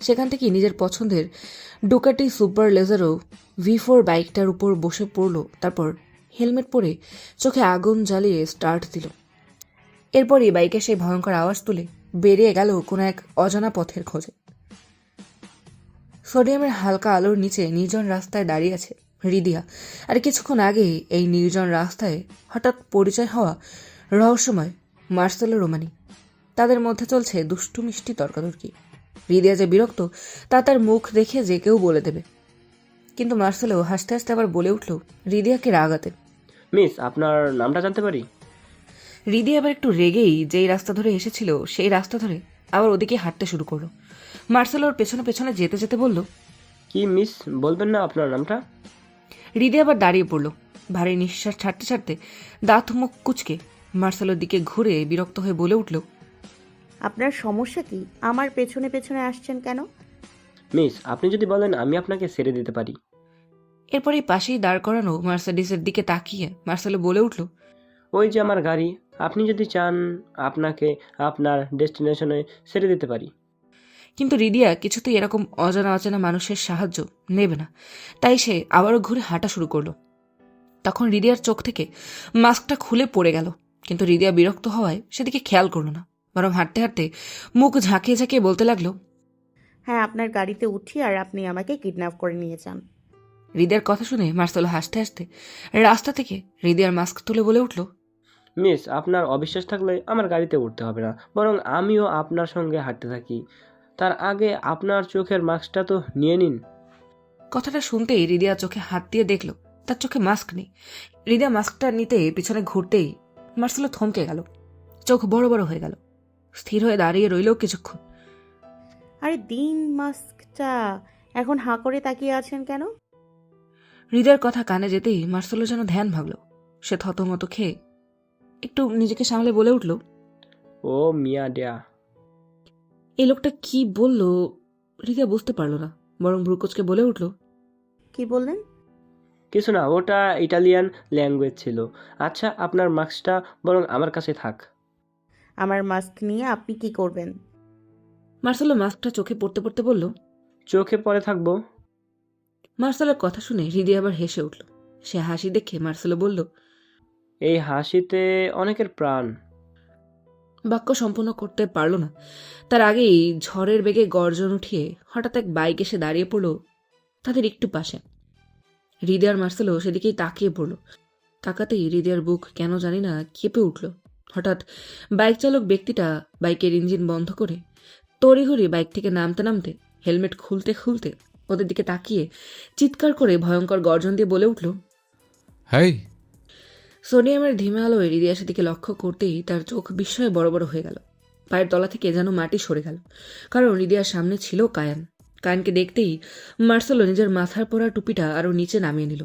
সেখান থেকেই নিজের পছন্দের ডুকাটি সুপার লেজারো V4 বাইকটার উপর বসে পড়ল, তারপর হেলমেট পরে চোখে আগুন জ্বালিয়ে স্টার্ট দিল। এরপরই বাইকে সেই ভয়ঙ্কর আওয়াজ তুলে বেরিয়ে গেল কোনো এক অজানা পথের খোঁজে। সোডিয়ামের হালকা আলোর নিচে নির্জন রাস্তায় দাঁড়িয়ে আছে হৃদয়া, আর কিছুক্ষণ আগেই এই নির্জন রাস্তায় হঠাৎ পরিচয় হওয়া রহস্যময় মার্সেলো রোমানি। তাদের মধ্যে চলছে দুষ্টু মিষ্টি তর্কাতর্কি। হৃদয়া যে বিরক্ত তা তার মুখ দেখে যে কেউ বলে দেবে, কিন্তু মার্সেলো হাসতে হাসতে আবার বলে উঠল হৃদয়াকে রাগাতে, মিস, আপনার নামটা জানতে পারি? হৃদয়া আবার একটু রেগেই যেই রাস্তা ধরে এসেছিল সেই রাস্তা ধরে আবার ওদিকে হাঁটতে শুরু করলো। মার্সেলোর পেছনে পেছনে যেতে যেতে বলল, কি মিস, বলবেন না আপনার নামটা? হৃদয়া আবার দাঁড়িয়ে পড়ল, ভারী নিঃশ্বাস ছাড়তে ছাড়তে দাঁত মুখ কুচকে মার্সেলোর দিকে ঘুরে বিরক্ত হয়ে বলে উঠল, আপনার সমস্যা কি? আমার পেছনে পেছনে আসছেন কেন? মিস, আপনি যদি বলেন আমি আপনাকে ছেড়ে দিতে পারি। এরপরে পাশেই দাঁড় করানো মার্সেডিসের দিকে তাকিয়ে মার্সেলো বলে উঠল, ওই যে আমার গাড়ি, আপনি যদি চান আপনাকে আপনার ডেস্টিনেশনে ছেড়ে দিতে পারি। কিন্তু হৃদয়া কিছুতেই এরকম অজানা অজানা মানুষের সাহায্য নেবে না, তাই সে আবারও ঘুরে হাঁটা শুরু করলো। তখন হৃদয়ার চোখ থেকে মাস্কটা খুলে পড়ে গেল, কিন্তু হৃদয়া বিরক্ত হওয়ায় সেদিকে খেয়াল করলো না, বরং হাঁটতে হাঁটতে মুখ ঝাঁকিয়ে ঝাঁকিয়ে বলতে লাগলো, হ্যাঁ, আপনার গাড়িতে উঠি আর আপনি আমাকে কিডন্যাপ করে নিয়ে যান। হৃদয়ার কথা শুনে মার্সেলো হাসতে হাসতে রাস্তা থেকে হৃদয়ার মাস্ক তুলে বলে উঠল, মিস, আপনার অবিশ্বাস থাকলে আমার গাড়িতে উঠতে হবে না, বরং আমিও আপনার সঙ্গে হাঁটতে থাকি। তার আগে আপনার চোখের মাস্কটা তো নিয়ে নিন। কথাটা শুনতেই হৃদয়া চোখে হাত দিয়ে দেখল তার চোখে মাস্ক নেই। হৃদয়া মাস্কটা নিতে পিছনে ঘুরতেই মার্সেলো থমকে গেল, চোখ বড় বড় হয়ে গেল, স্থির হয়ে দাঁড়িয়ে রইল কিছুক্ষণ। আরে দিন মাস্কটা। আচ্ছা, এখন হাঁ করে তাকিয়ে আছেন কেন? হৃদয়ের কথা কানে যেতেই মার্সেলো যেন ধ্যান ভাগল। সে থতমত খেয়ে একটু নিজেকে সামলে বলে উঠল, ও মিয়া ডেয়া। এই লোকটা কি বলল হৃদয় বুঝতে পারল না, বরং ব্রুকোচকে বলে উঠল, কি বললেন? কিছু না, ওটা ইটালিয়ান ল্যাঙ্গুয়েজ ছিল। আচ্ছা, আপনার মাস্কটা বরং আমার কাছে থাক। আমার মাস্ক নিয়ে আপনি কি করবেন? মার্সেলো মাস্কটা চোখে পড়তে পড়তে বলল। চোখে পরে থাকবো। মার্সেলোর কথা শুনে হৃদয় আবার হেসে উঠল। সে হাসি দেখে মার্সেলো বলল, এই হাসিতে অনেকের প্রাণ। বাক্য সম্পূর্ণ করতে পারল না, তার আগেই ঝড়ের বেগে গর্জন উঠিয়ে হঠাৎ এক বাইক এসে দাঁড়িয়ে পড়ল তাদের একটু পাশে। হৃদয় আর মার্সেলো সেদিকেই তাকিয়ে পড়ল। তাকাতেই হৃদয়ের বুক কেন জানি না কেঁপে উঠল। হঠাৎ বাইক চালক ব্যক্তিটা বাইকের ইঞ্জিন বন্ধ করে তড়িঘড়ি বাইক থেকে নামতে নামতে হেলমেট খুলতে খুলতে ওদের দিকে তাকিয়ে চিৎকার করে ভয়ঙ্কর গর্জন দিয়ে বলে উঠল। হেই, সোডিয়ামের ধিমে আলোয় হৃদয় সেদিকে লক্ষ্য করতেই তার চোখ বিস্ময়ে বড় বড় হয়ে গেল। পায়ের তলা থেকে যেন মাটি সরে গেল, কারণ হৃদয়ের সামনে ছিল কায়ান। কায়ানকে দেখতেই মার্সেলো নিজের মাথার পরা টুপিটা আরও নিচে নামিয়ে নিল।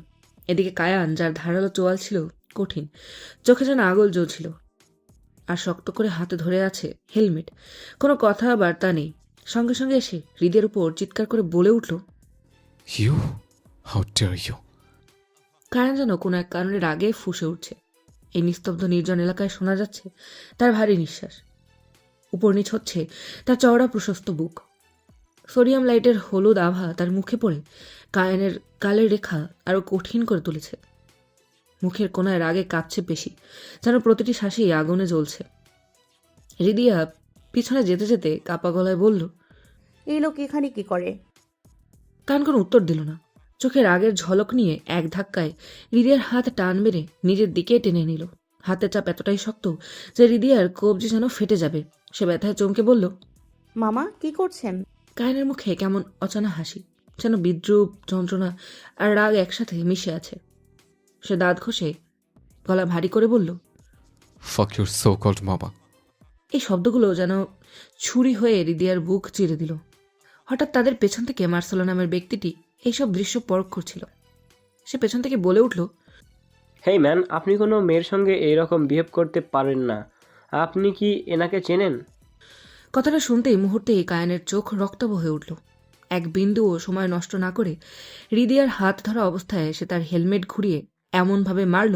এদিকে কায়ান, যার ধারালো চোয়াল ছিল কঠিন, চোখে যেন আগল জ্বলছিল, আর শক্ত করে হাতে ধরে আছে হেলমেট। কোনো কথাবার্তা নেই, সঙ্গে সঙ্গে এসে হৃদয়ের উপর চিৎকার করে বলে উঠল। You, how dare you. কায়ান যেন কোনো এক কারণে রাগে ফুঁসে উঠছে। এই নিস্তব্ধ নির্জন এলাকায় শোনা যাচ্ছে তার ভারী নিঃশ্বাস। উপর নিচ হচ্ছে তার চওড়া প্রশস্ত বুক। সোডিয়াম লাইটের হলুদ আভা তার মুখে পড়ে কায়ানের গালের রেখা আরো কঠিন করে তুলেছে। মুখের কোনায় রাগে কাঁপছে পেশি, যেন প্রতিটি শ্বাসেই আগুনে জ্বলছে। হৃদিয়া পিছনে যেতে যেতে কাপা গলায় বলল, এই লোক এখানে কি করে? কান কোনো উত্তর দিল না। চোখে রাগের ঝলক নিয়ে এক ধাক্কায় হৃদিয়ার হাত টান মেরে নিজের দিকে টেনে নিল। হাতের চাপ এতটাই শক্ত যে হৃদিয়ার কবজি যেন ফেটে যাবে। সে ব্যথায় চমকে বলল, মামা কি করছেন? কায়নের মুখে কেমন অচেনা হাসি, যেন বিদ্রুপ, যন্ত্রণা আর রাগ একসাথে মিশে আছে। সে দাঁত ঘষে গলা ভারী করে বলল, ফাক ইউর সো কল্ড মামা। এই শব্দগুলো যেন ছুরি হয়ে হৃদয়ার বুক চিরে দিল। হঠাৎ তাদের পেছন থেকে মার্সেলো নামের ব্যক্তিটি এইসব দৃশ্য পরখ করছিল। সে পেছন থেকে বলে উঠল, হেই ম্যান, আপনি কোনো মেয়ের সঙ্গে এইরকম বিহেভ করতে পারেন না। আপনি কি এনাকে চেনেন? কথাটা শুনতেই মুহূর্তেই কায়ানের চোখ রক্তাভ হয়ে উঠল। এক বিন্দুও সময় নষ্ট না করে হৃদয়ার হাত ধরা অবস্থায় সে তার হেলমেট ঘুরিয়ে এমনভাবে মারল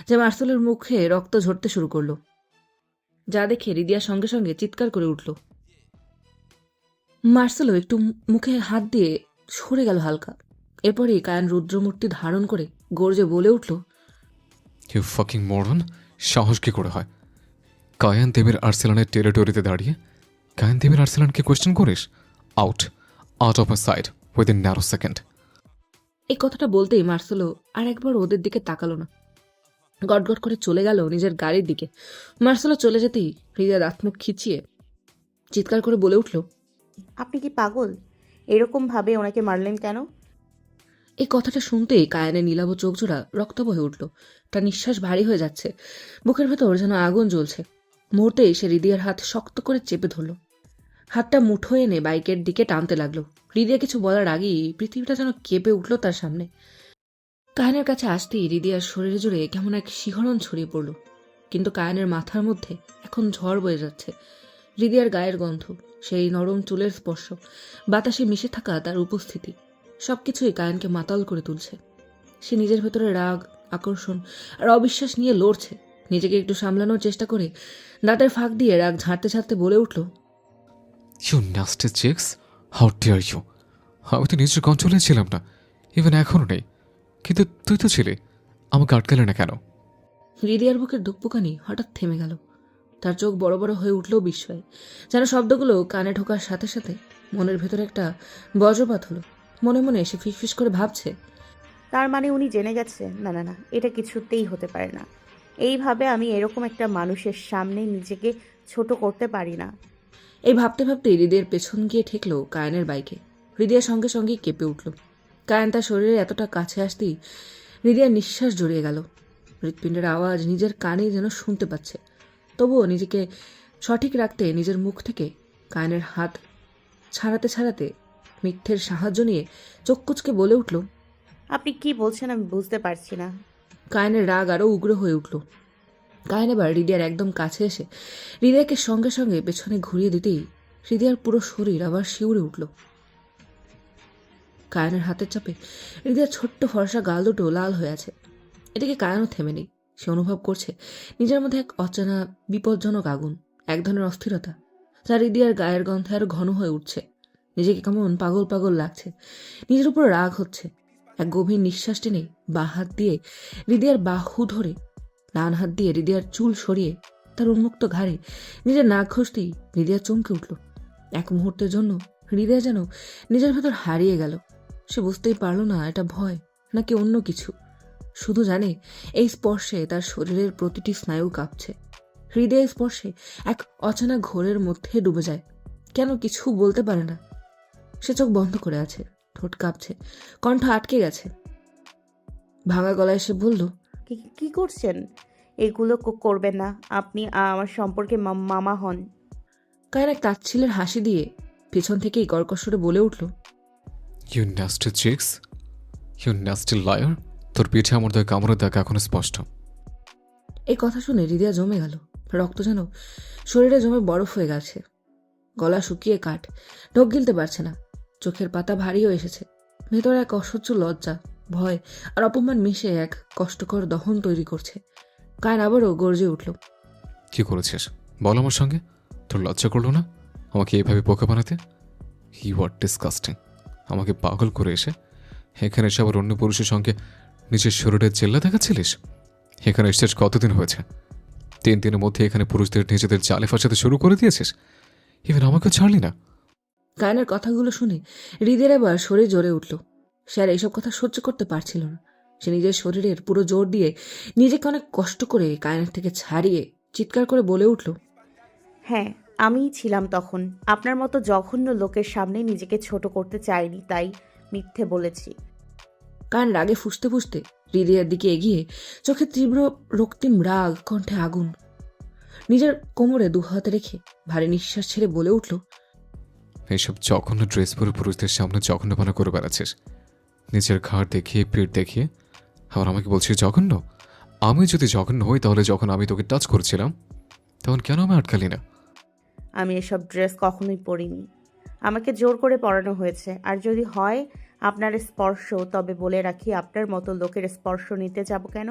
যে মার্সেলোর মুখে রক্ত ঝরতে শুরু করল। যা দেখে হৃদয়া সঙ্গে সঙ্গে চিৎকার করে উঠল। মার্সেলো একটু মুখে হাত দিয়ে সরে গেল হালকা। এরপরই কায়ান রুদ্রমূর্তি ধারণ করে গর্জে বলে উঠল, ইউ ফাকিং মরন, সাহস কি করে হয়? কায়ান দেবের আর্সেলানের টেরিটরিতে দাঁড়িয়ে কায়ান দেবের আর্সেলানকে কোয়েশ্চেন করিস? Out of my side within narrow second. এই কথাটা বলতেই মার্সেলো আর একবার ওদের দিকে তাকালো না, গটগট করে চলে গেল নিজের গাড়ির দিকে। মার্সেলো চলে যেতেই হৃদয় দাঁত মুখ খিচিয়ে চিৎকার করে বলে উঠল, আপনি কি পাগল? এরকম ভাবে ওনাকে মারলেন কেন? এই কথাটা শুনতেই কায়ানের নীলাভ চোখজোড়া রক্তাভ হয়ে উঠল। তার নিঃশ্বাস ভারী হয়ে যাচ্ছে, বুকের ভেতর যেন আগুন জ্বলছে। মুহূর্তেই সে হৃদয়ের হাত শক্ত করে চেপে ধরল। হাতটা মুঠো এনে বাইকের দিকে টানতে লাগলো। হৃদয় কিছু বলার আগেই পৃথিবীটা যেন কেঁপে উঠল তার সামনে। কায়ানের কাছে আসতেই হৃদয়ার শরীরে জুড়ে কেমন এক শিহরণ ছড়িয়ে পড়ল। কিন্তু কায়ানের মাথার মধ্যে এখন ঝড় বয়ে যাচ্ছে। হৃদয়ার গায়ের গন্ধ, সেই নরম চুলের স্পর্শ, বাতাসে মিশে থাকা তার উপস্থিতি, সবকিছুই কায়ানকে মাতাল করে তুলছে। সে নিজের ভেতরে রাগ, আকর্ষণ আর অবিশ্বাস নিয়ে লড়ছে। নিজেকে একটু সামলানোর চেষ্টা করে দাঁতের ফাঁক দিয়ে রাগ ঝাড়তে ঝাড়তে বলে উঠল, you nasty chicks, how dare you. আমি তো নিজের কন্ট্রোলে ছিলাম না, ইভেন এখনও নেই। কিন্তু তুই তো ছিলে, আমাকে আটকালে না কেন? হৃদয়ার বুকের ধুকপুকানি হঠাৎ থেমে গেল। তার চোখ বড় বড় হয়ে উঠল বিস্ময়ে, যেন শব্দগুলো কানে ঢোকার সাথে সাথে মনের ভেতরে একটা বজ্রপাত হলো। মনে মনে সে ফিসফিস করে ভাবছে, তার মানে উনি জেনে গেছে? না না না, এটা কিছুতেই হতে পারে না। এইভাবে আমি এরকম একটা মানুষের সামনে নিজেকে ছোট করতে পারি না। এই ভাবতে ভাবতে হৃদয়ের পেছন গিয়ে ঠেকলো কায়ানের বাইকে। হৃদয়ের সঙ্গে সঙ্গেই কেঁপে উঠল। কায়ান তার শরীরে এতটা কাছে আসতেই হৃদয়ের নিঃশ্বাস জড়িয়ে গেল। হৃৎপিণ্ডের আওয়াজ নিজের কানে যেন শুনতে পাচ্ছে। তবুও নিজেকে সঠিক রাখতে নিজের মুখ থেকে কায়ানের হাত ছাড়াতে ছাড়াতে মিথ্যের সাহায্য নিয়ে চোখ কুচকে বলে উঠল। আপনি কি বলছেন আমি বুঝতে পারছি না। কায়নের রাগ আরও উগ্র হয়ে উঠল। কায়ন এবার হৃদয়ের একদম কাছে এসে হৃদয়কে সঙ্গে সঙ্গে পেছনে ঘুরিয়ে দিতেই হৃদয়ের পুরো শরীর আবার শিউরে উঠল। কায়নের হাতের চাপে হৃদয়ের ছোট্ট ফর্সা গাল দুটো লাল হয়ে আছে। এদিকে কায়নও থেমে নেই। সে অনুভব করছে নিজের মধ্যে এক অচেনা বিপজ্জনক আগুন, এক ধরনের অস্থিরতা, যা হৃদয়ের গায়ের গন্ধে আরো ঘন হয়ে উঠছে। নিজেকে কেমন পাগল পাগল লাগছে, নিজের উপর রাগ হচ্ছে। এক গভীর নিঃশ্বাস টেনে বাঁ হাত দিয়ে হৃদয়ের বাহু ধরে ডান হাত দিয়ে হৃদয়ের চুল সরিয়ে তার উন্মুক্ত ঘাড়ে নিজের নাক ঘষতেই হৃদয় চমকে উঠল। এক মুহূর্তের জন্য হৃদয় যেন নিজের ভেতর হারিয়ে গেল। সে বুঝতেই পারল না এটা ভয় নাকি অন্য কিছু। শুধু জানে এই স্পর্শে তার শরীরের প্রতিটি স্নায়ু কাঁপছে। হৃদয়ের স্পর্শে এক অচেনা ঘোরের মধ্যে ডুবে যায়। কেন কিছু বলতে পারে না। সে চোখ বন্ধ করে আছে, ঠোঁট কাঁপছে, কণ্ঠ আটকে গেছে। ভাঙা গলায় সে বলল, কি করছেন? এগুলো করবেন না। আপনি আমার সম্পর্কে মামা হন। কায়ন এক তাচ্ছিলের হাসি দিয়ে পেছন থেকেই কর্কশরে বলে উঠল, you nasty chicks, you nasty liar. তোর পিঠে আমার দয় কামড়ের দাগ এখনো স্পষ্ট। এই কথা শুনে হৃদয় জমে গেল। রক্ত যেন শরীরে জমে বরফ হয়ে গেছে। গলা শুকিয়ে কাঠ, ঢোক গিলতে পারছে না। চোখের পাতা ভারীও এসেছে। ভেতরে এক অসহ্য লজ্জা, ভয় আর অপমান মিশে এক কষ্টকর দহন তৈরি করছে। কায়ন আবারও গর্জে উঠল, কি করেছিস বল আমার সঙ্গে? তোর লজ্জা করলো না আমাকে এইভাবে বোকা বানাতে? You are disgusting. আমাকে পাগল করে এসে এখানে এসে আবার অন্য পুরুষের সঙ্গে নিজের শরীরের জেল্লা দেখাচ্ছিলিস? এখানে এসেছিস কতদিন হয়েছে? 3 দিনের মধ্যে এখানে পুরুষদের নিজেদের জালে ফাঁসাতে শুরু করে দিয়েছিস। ইভেন আমাকেও ছাড়লি না। কায়নের কথাগুলো শুনে হৃদয়ের এবার শরীর জ্বরে উঠল। সে আর এইসব কথা সহ্য করতে পারছিল না। সে নিজের শরীরের পুরো জোর দিয়ে নিজেকে অনেক কষ্ট করে কায়নের থেকে ছাড়িয়ে চিৎকার করে বলে উঠল, হ্যাঁ, আমিই ছিলাম তখন। আপনার মতো জঘন্য লোকের সামনে নিজেকে ছোট করতে চাইনি, তাই মিথ্যে বলেছি। কায়ন রাগে ফুঁসতে ফুঁসতে হৃদয়ের দিকে এগিয়ে চোখে তীব্র রক্তিম রাগ, কণ্ঠে আগুন, নিজের কোমরে 2 হাত রেখে ভারী নিঃশ্বাস ছেড়ে বলে উঠল, এইসব জঘন্য ড্রেস পরে পুরুষদের সামনে জঘন্যপানা করে বেড়াচ্ছিস। নিজের ঘাড় দেখিয়ে, পিঠ দেখিয়ে আবার আমাকে বলছিস জঘন্য। আমি যদি জঘন্য হই তাহলে যখন আমি তোকে টাচ করছিলাম তখন কেন আমি আটকালি না? আমি এসব ড্রেস কখনোই পরিনি। আমাকে জোর করে পরানো হয়েছে। আর যদি হয় আপনার স্পর্শ, তবে বলে রাখি আপনার মতো লোকের স্পর্শ নিতে যাব কেন?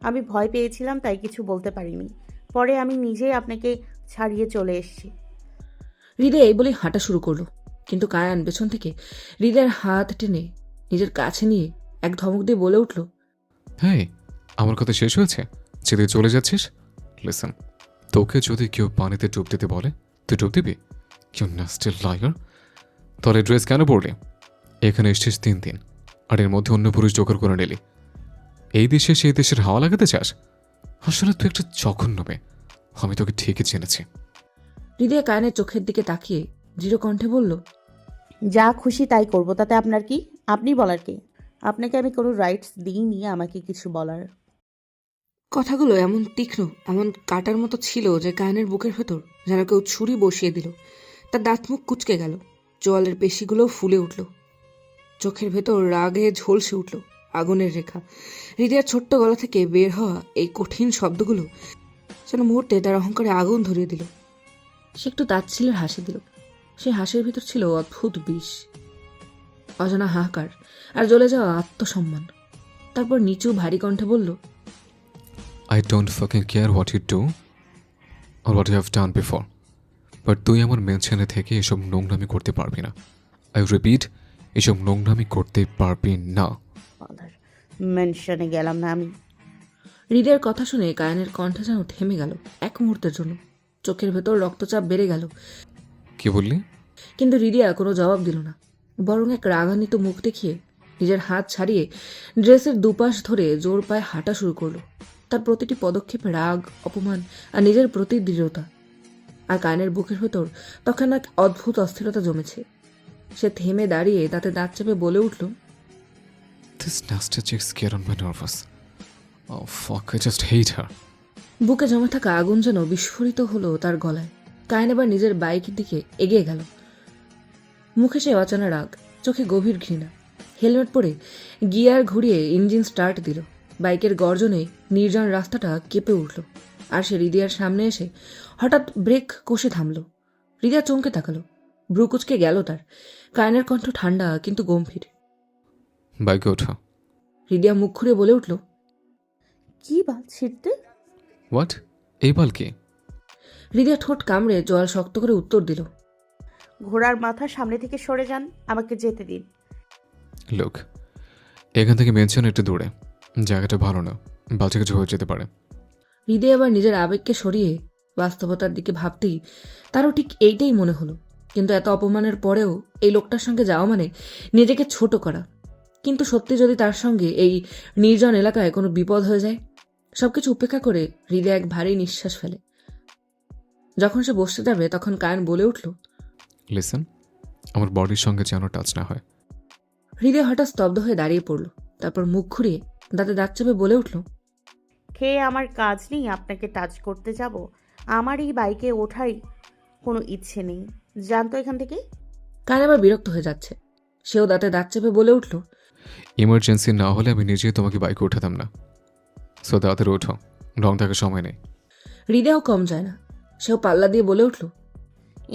আমি ভয় পেয়েছিলাম তাই কিছু বলতে পারিনি। পরে আমি নিজেই আপনাকে ছাড়িয়ে চলে এসেছি। হৃদয় এই বলে হাঁটা শুরু করলো। কিন্তু কায়ান পেছন থেকে হৃদয়ের হাত টেনে নিজের কাছে নিয়ে এক ধমক দিয়ে বলে উঠল, হ্যাঁ, আমার কথা শেষ হয়েছে? যেতে চলে যাচ্ছিস? লিসেন, তোকে যদি কেউ পানিতে ডুব দিতে বলে তুই ডুব দিবি? কেউ নাস্টি লায়ার। তাহলে ড্রেস কেন পরলি? এখানে এসছিস 3 দিন আর এর মধ্যে অন্য পুরুষ জোগাড় করে নিলি। এই দেশে সেই দেশের হাওয়া লাগাতে চাস? আসলে তুই একটা জঘন্য মেয়ে। আমি তোকে ঠিকই চিনেছি। হৃদয় কায়নের চোখের দিকে তাকিয়ে দৃঢ় কণ্ঠে বলল, যা খুশি তাই করব, তাতে আপনার কি? আপনি বলার কি? আপনাকে আমি কোনো রাইটস দিইনি আমাকে কিছু বলার। কথাগুলো এমন তীক্ষ্ণ, এমন কাটার মতো ছিল যে কায়নের বুকের ভেতর যেন কেউ ছুরি বসিয়ে দিল। তার দাঁত মুখ কুচকে গেল, চোয়ালের পেশিগুলো ফুলে উঠল, চোখের ভেতর রাগে ঝলসে উঠল আগুনের রেখা। হৃদয়ের ছোট্ট গলা থেকে বের হওয়া এই কঠিন শব্দগুলো যেন মুহূর্তে তার অহংকারে আগুন ধরিয়ে দিল। সে একটু তাচ্ছিলের হাসি দিল। সে হাসির ভিতর ছিল অদ্ভুত বিষ, অজানা হাহাকার আর জ্বলে যাওয়া আত্মসম্মান। তারপর নিচু ভারী কণ্ঠে বলল, I don't fucking care what you do or what you have done before. But তুই আমার মেনশনে থেকে এসব নোংরামি করতে পারবি না। আই রিপিট, এসব নোংরামি করতে পারবি না। মেনশনে গেলাম না আমি। হৃদয়ের কথা শুনে কায়নের কণ্ঠ যেন থেমে গেল এক মুহূর্তের জন্য। চোখের ভেতর রক্তচাপ বেড়ে গেল। কি বললি? কিন্তু হৃদয়া কোনো জবাব দিল না, বরং এক রাগান্বিত মুখ দেখিয়ে নিজের হাত ছাড়িয়ে ড্রেসের দুপাশ ধরে জোর পায়ে হাঁটা শুরু করলো। তার প্রতিটি পদক্ষেপে রাগ, অপমান আর নিজের প্রতি দৃঢ়তা। আর কায়নের বুকের ভেতর তখন এক অদ্ভুত অস্থিরতা জমেছে। সে থেমে দাঁড়িয়ে দাঁতে দাঁত চেপে বলে উঠল, This nasty chick's get on my nervous. Oh fuck, I just hate her. বুকে জমে থাকা আগুন যেন বিস্ফোরিত হলো তার গলায়। কায়ন এবার নিজের বাইকের দিকে এগিয়ে গেল। মুখে সে অচেনা রাগ, চোখে গভীর ঘৃণা। হেলমেট পরে গিয়ার ঘুরিয়ে ইঞ্জিন স্টার্ট দিল। বাইকের গর্জনে নির্জন রাস্তাটা কেঁপে উঠল। আর সে হৃদয়ার সামনে এসে হঠাৎ ব্রেক কষে থামল। হৃদয়া চমকে তাকালো, ভ্রু কুচকে গেল তার। কায়নের কণ্ঠ ঠান্ডা কিন্তু গম্ভীর। বাইকে ওঠো। হৃদয়া মুখ খুঁড়ে বলে উঠল, কি বাল ছিড়তে? হোয়াট? এই বাল কি? হৃদয়া ঠোঁট কামড়ে জল শক্ত করে উত্তর দিল, ঘোড়ার মাথা সামনে থেকে সরে যান, আমাকে যেতে দিন। লোক, এখান থেকে মেনশন একটু দূরে, জায়গাটা ভালো না, বাচ্চা কিছু হয়ে যেতে পারে। হৃদয় আবার নিজের আবেগকে সরিয়ে বাস্তবতার দিকে ভাবতেই তারও ঠিক এইটাই মনে হলো। কিন্তু এত অপমানের পরেও এই লোকটার সঙ্গে যাওয়া মানে নিজেকে ছোট করা। কিন্তু সত্যি যদি তার সঙ্গে এই নির্জন এলাকায় কোনো বিপদ হয়ে যায়? সবকিছু উপেক্ষা করে হৃদয় এক ভারী নিঃশ্বাস ফেলে। যখন সে বসতে যাবে তখন কায়ন বলে উঠল, লিসেন, আমার বডির সঙ্গে যেন টাচ না হয়। হৃদয় হঠাৎ স্তব্ধ হয়ে দাঁড়িয়ে পড়ল। তারপর মুখ ঘুরিয়ে দাঁতে দাঁত চেপে বলে উঠল, খেয়ে আমার কাজ নেই আপনাকে টাচ করতে যাব? আমার এই বাইকে ওঠার কোনো ইচ্ছে নেই, জানতো এখান থেকে। কায়ন আবার বিরক্ত হয়ে যাচ্ছে। সেও দাঁতে দাঁত চেপে বলে উঠল, ইমার্জেন্সি না হলে আমি নিজেই তোমাকে বাইকে উঠাতাম না। সো তাড়াতাড়ি ওঠো, রং থাকার সময় নেই। হৃদয়ও কম যায় না। সেও পাল্লা দিয়ে বলে উঠল,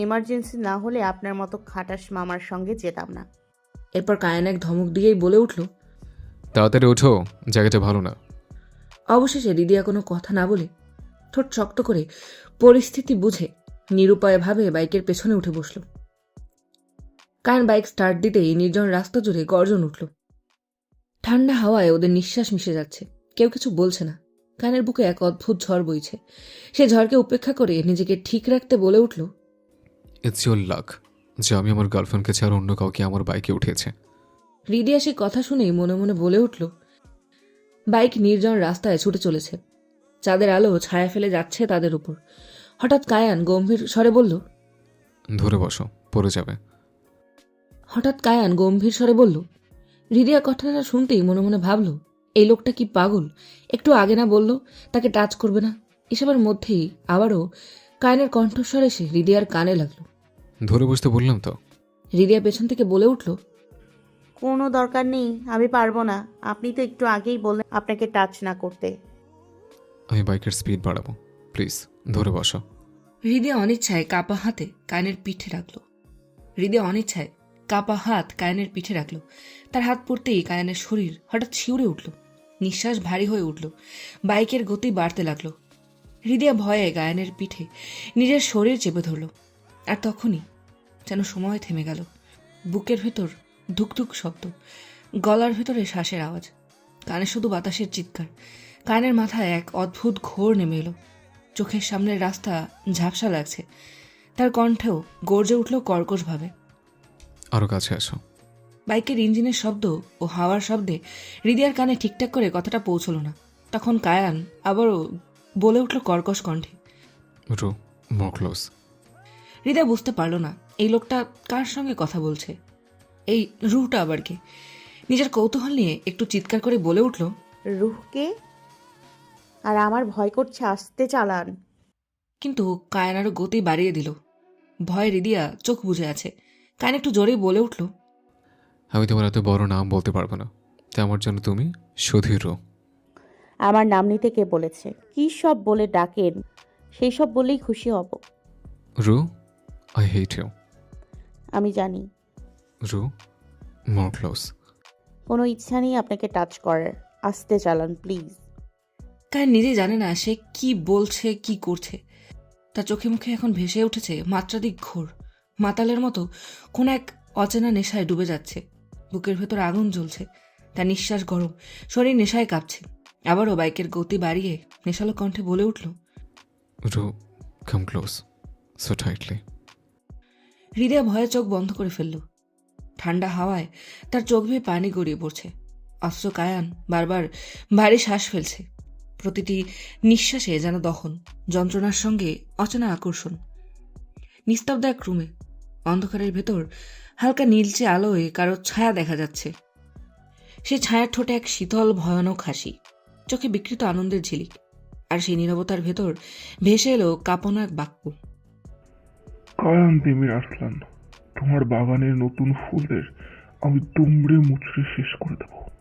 এমার্জেন্সি না হলে আপনার মতো খাটাস মামার সঙ্গে যেতাম না। এরপর কায়ন এক ধমক দিয়েই বলে উঠল, তাড়াতাড়ি ওঠো, জায়গাটা ভালো না। অবশেষে হৃদয়া কোনো কথা না বলে ঠোঁট শক্ত করে পরিস্থিতি বুঝে নিরুপায়ভাবে বাইকের পেছনে উঠে বসল। কায়ন বাইক স্টার্ট দিতেই নির্জন রাস্তা জুড়ে গর্জন উঠল। ঠান্ডা হাওয়ায় ওদের নিঃশ্বাস মিশে যাচ্ছে। কেউ কিছু বলছে না। কানের বুকে এক অদ্ভুত ঝড় বইছে। সে ঝড়কে উপেক্ষা করে নিজেকে ঠিক রাখতে বলে উঠল, ইটস ইউর লাক যে আমি আমার গার্লফ্রেন্ডকে ছাড়া অন্য কাউকে আমার বাইকে উঠেছে। হৃদয়া সে কথা শুনেই মনে মনে বলে উঠল। বাইক নির্জন রাস্তায় ছুটে চলেছে। চাঁদের আলো ছায়া ফেলে যাচ্ছে তাদের উপর। হঠাৎ কায়ান গম্ভীর স্বরে বলল, ধরে বসো, পড়ে যাবে। হৃদয়া কথাটা শুনতেই মনে মনে ভাবল, এই লোকটা কি পাগল? একটু আগে না বলল তাকে টাচ করবে না? এসবের মধ্যেই আবারও কায়নের কণ্ঠস্বর এসে হৃদয়ার কানে লাগলো। ধরে বসতে বললাম তো। হৃদয়া পেছন থেকে বলে উঠল, কোনো দরকার নেই, আমি পারবো না। আপনি তো একটু আগেই বললেন আপনাকে টাচ না করতে। আমি বাইকের স্পিড বাড়াবো, প্লিজ ধরে বসো। হৃদয়া অনিচ্ছায় কাপা হাতে কায়নের পিঠে রাখলো। তার হাত পড়তেই কায়নের শরীর হঠাৎ শিউরে উঠল। নিঃশ্বাস ভারী হয়ে উঠল। বাইকের গতি বাড়তে লাগলো। হৃদয়া ভয়ে গায়নের পিঠে নিজের শরীর চেপে ধরল। আর তখনই যেন সময় থেমে গেল। বুকের ভেতর ধুকধুক শব্দ, গলার ভেতরে শ্বাসের আওয়াজ, কানে শুধু বাতাসের চিৎকার। কানের মাথায় এক অদ্ভুত ঘোর নেমে এলো। চোখের সামনের রাস্তা ঝাপসা লাগছে। তার কণ্ঠেও গর্জে উঠল কর্কশভাবে, আরো কাছে আসো। বাইকের ইঞ্জিনের শব্দ ও হাওয়ার শব্দে হৃদয়ার কানে ঠিকঠাক করে কথাটা পৌঁছল না। তখন কায়ান আবারও বলে উঠল কর্কশ কণ্ঠে, রু, মোর ক্লোজ। হৃদয় বুঝতে পারল না এই লোকটা কার সঙ্গে কথা বলছে। এই রুহটা আবার কে? নিজের কৌতূহল নিয়ে একটু চিৎকার করে বলে উঠল, রুহকে? আর আমার ভয় করছে, আসতে চালান। কিন্তু কায়ান আরও গতি বাড়িয়ে দিল। ভয় হৃদয়া চোখ বুজে আছে। কায়ান একটু জোরেই বলে উঠল, আমি তোমার এত বড় নাম বলতে পারবো না, তাই আমার জন্য তুমি শুধুই রু। আমার নাম নিতে কে বলেছে? কি সব বলে ডাকেন, সেই সব বলেই খুশি হব। রু, আই হেট ইউ। আমি জানি। রু, মোর ক্লোজ। কোনো ইচ্ছা নেই আপনাকে টাচ করার, আসতে চালান প্লিজ। কায়ান নিজেই জানে না সে কি বলছে, কি করছে। তার চোখে মুখে এখন ভেসে উঠেছে মাত্রাধিক ঘোর। মাতালের মতো কোন এক অচেনা নেশায় ডুবে যাচ্ছে। বুকের ভেতর আগুন জ্বলছে। তার নিঃশ্বাস গরম, শরীর নেশায় কাঁপছে। আবারও বাইকের গতি বাড়িয়ে নেশালো কণ্ঠে বলে উঠল, রু, কাম ক্লোজ, সো টাইটলি। হৃদয় ভয়ে চোখ বন্ধ করে ফেলল। ঠান্ডা হাওয়ায় তার চোখ বেয়ে পানি গড়িয়ে পড়ছে। অথচ কায়ান বারবার ভারী শ্বাস ফেলছে। প্রতিটি নিঃশ্বাসে যেন দহন, যন্ত্রণার সঙ্গে অচেনা আকর্ষণ। নিস্তব্ধ এক রুমে, অন্ধকারের ভেতর হালকা নীলচে আলোয় কারো ছায়া দেখা যাচ্ছে। সে ছায়ার ঠোঁটে এক শীতল ভয়ানক হাসি, চোখে বিকৃত আনন্দের ঝিলিক। আর সেই নীরবতার ভেতর ভেসে এলো কাঁপানো এক বাক্য, কায়ান তিমির আসলান, তোমার বাগানের নতুন ফুলের আমি দুমড়ে মুচড়ে শেষ করে দেবো।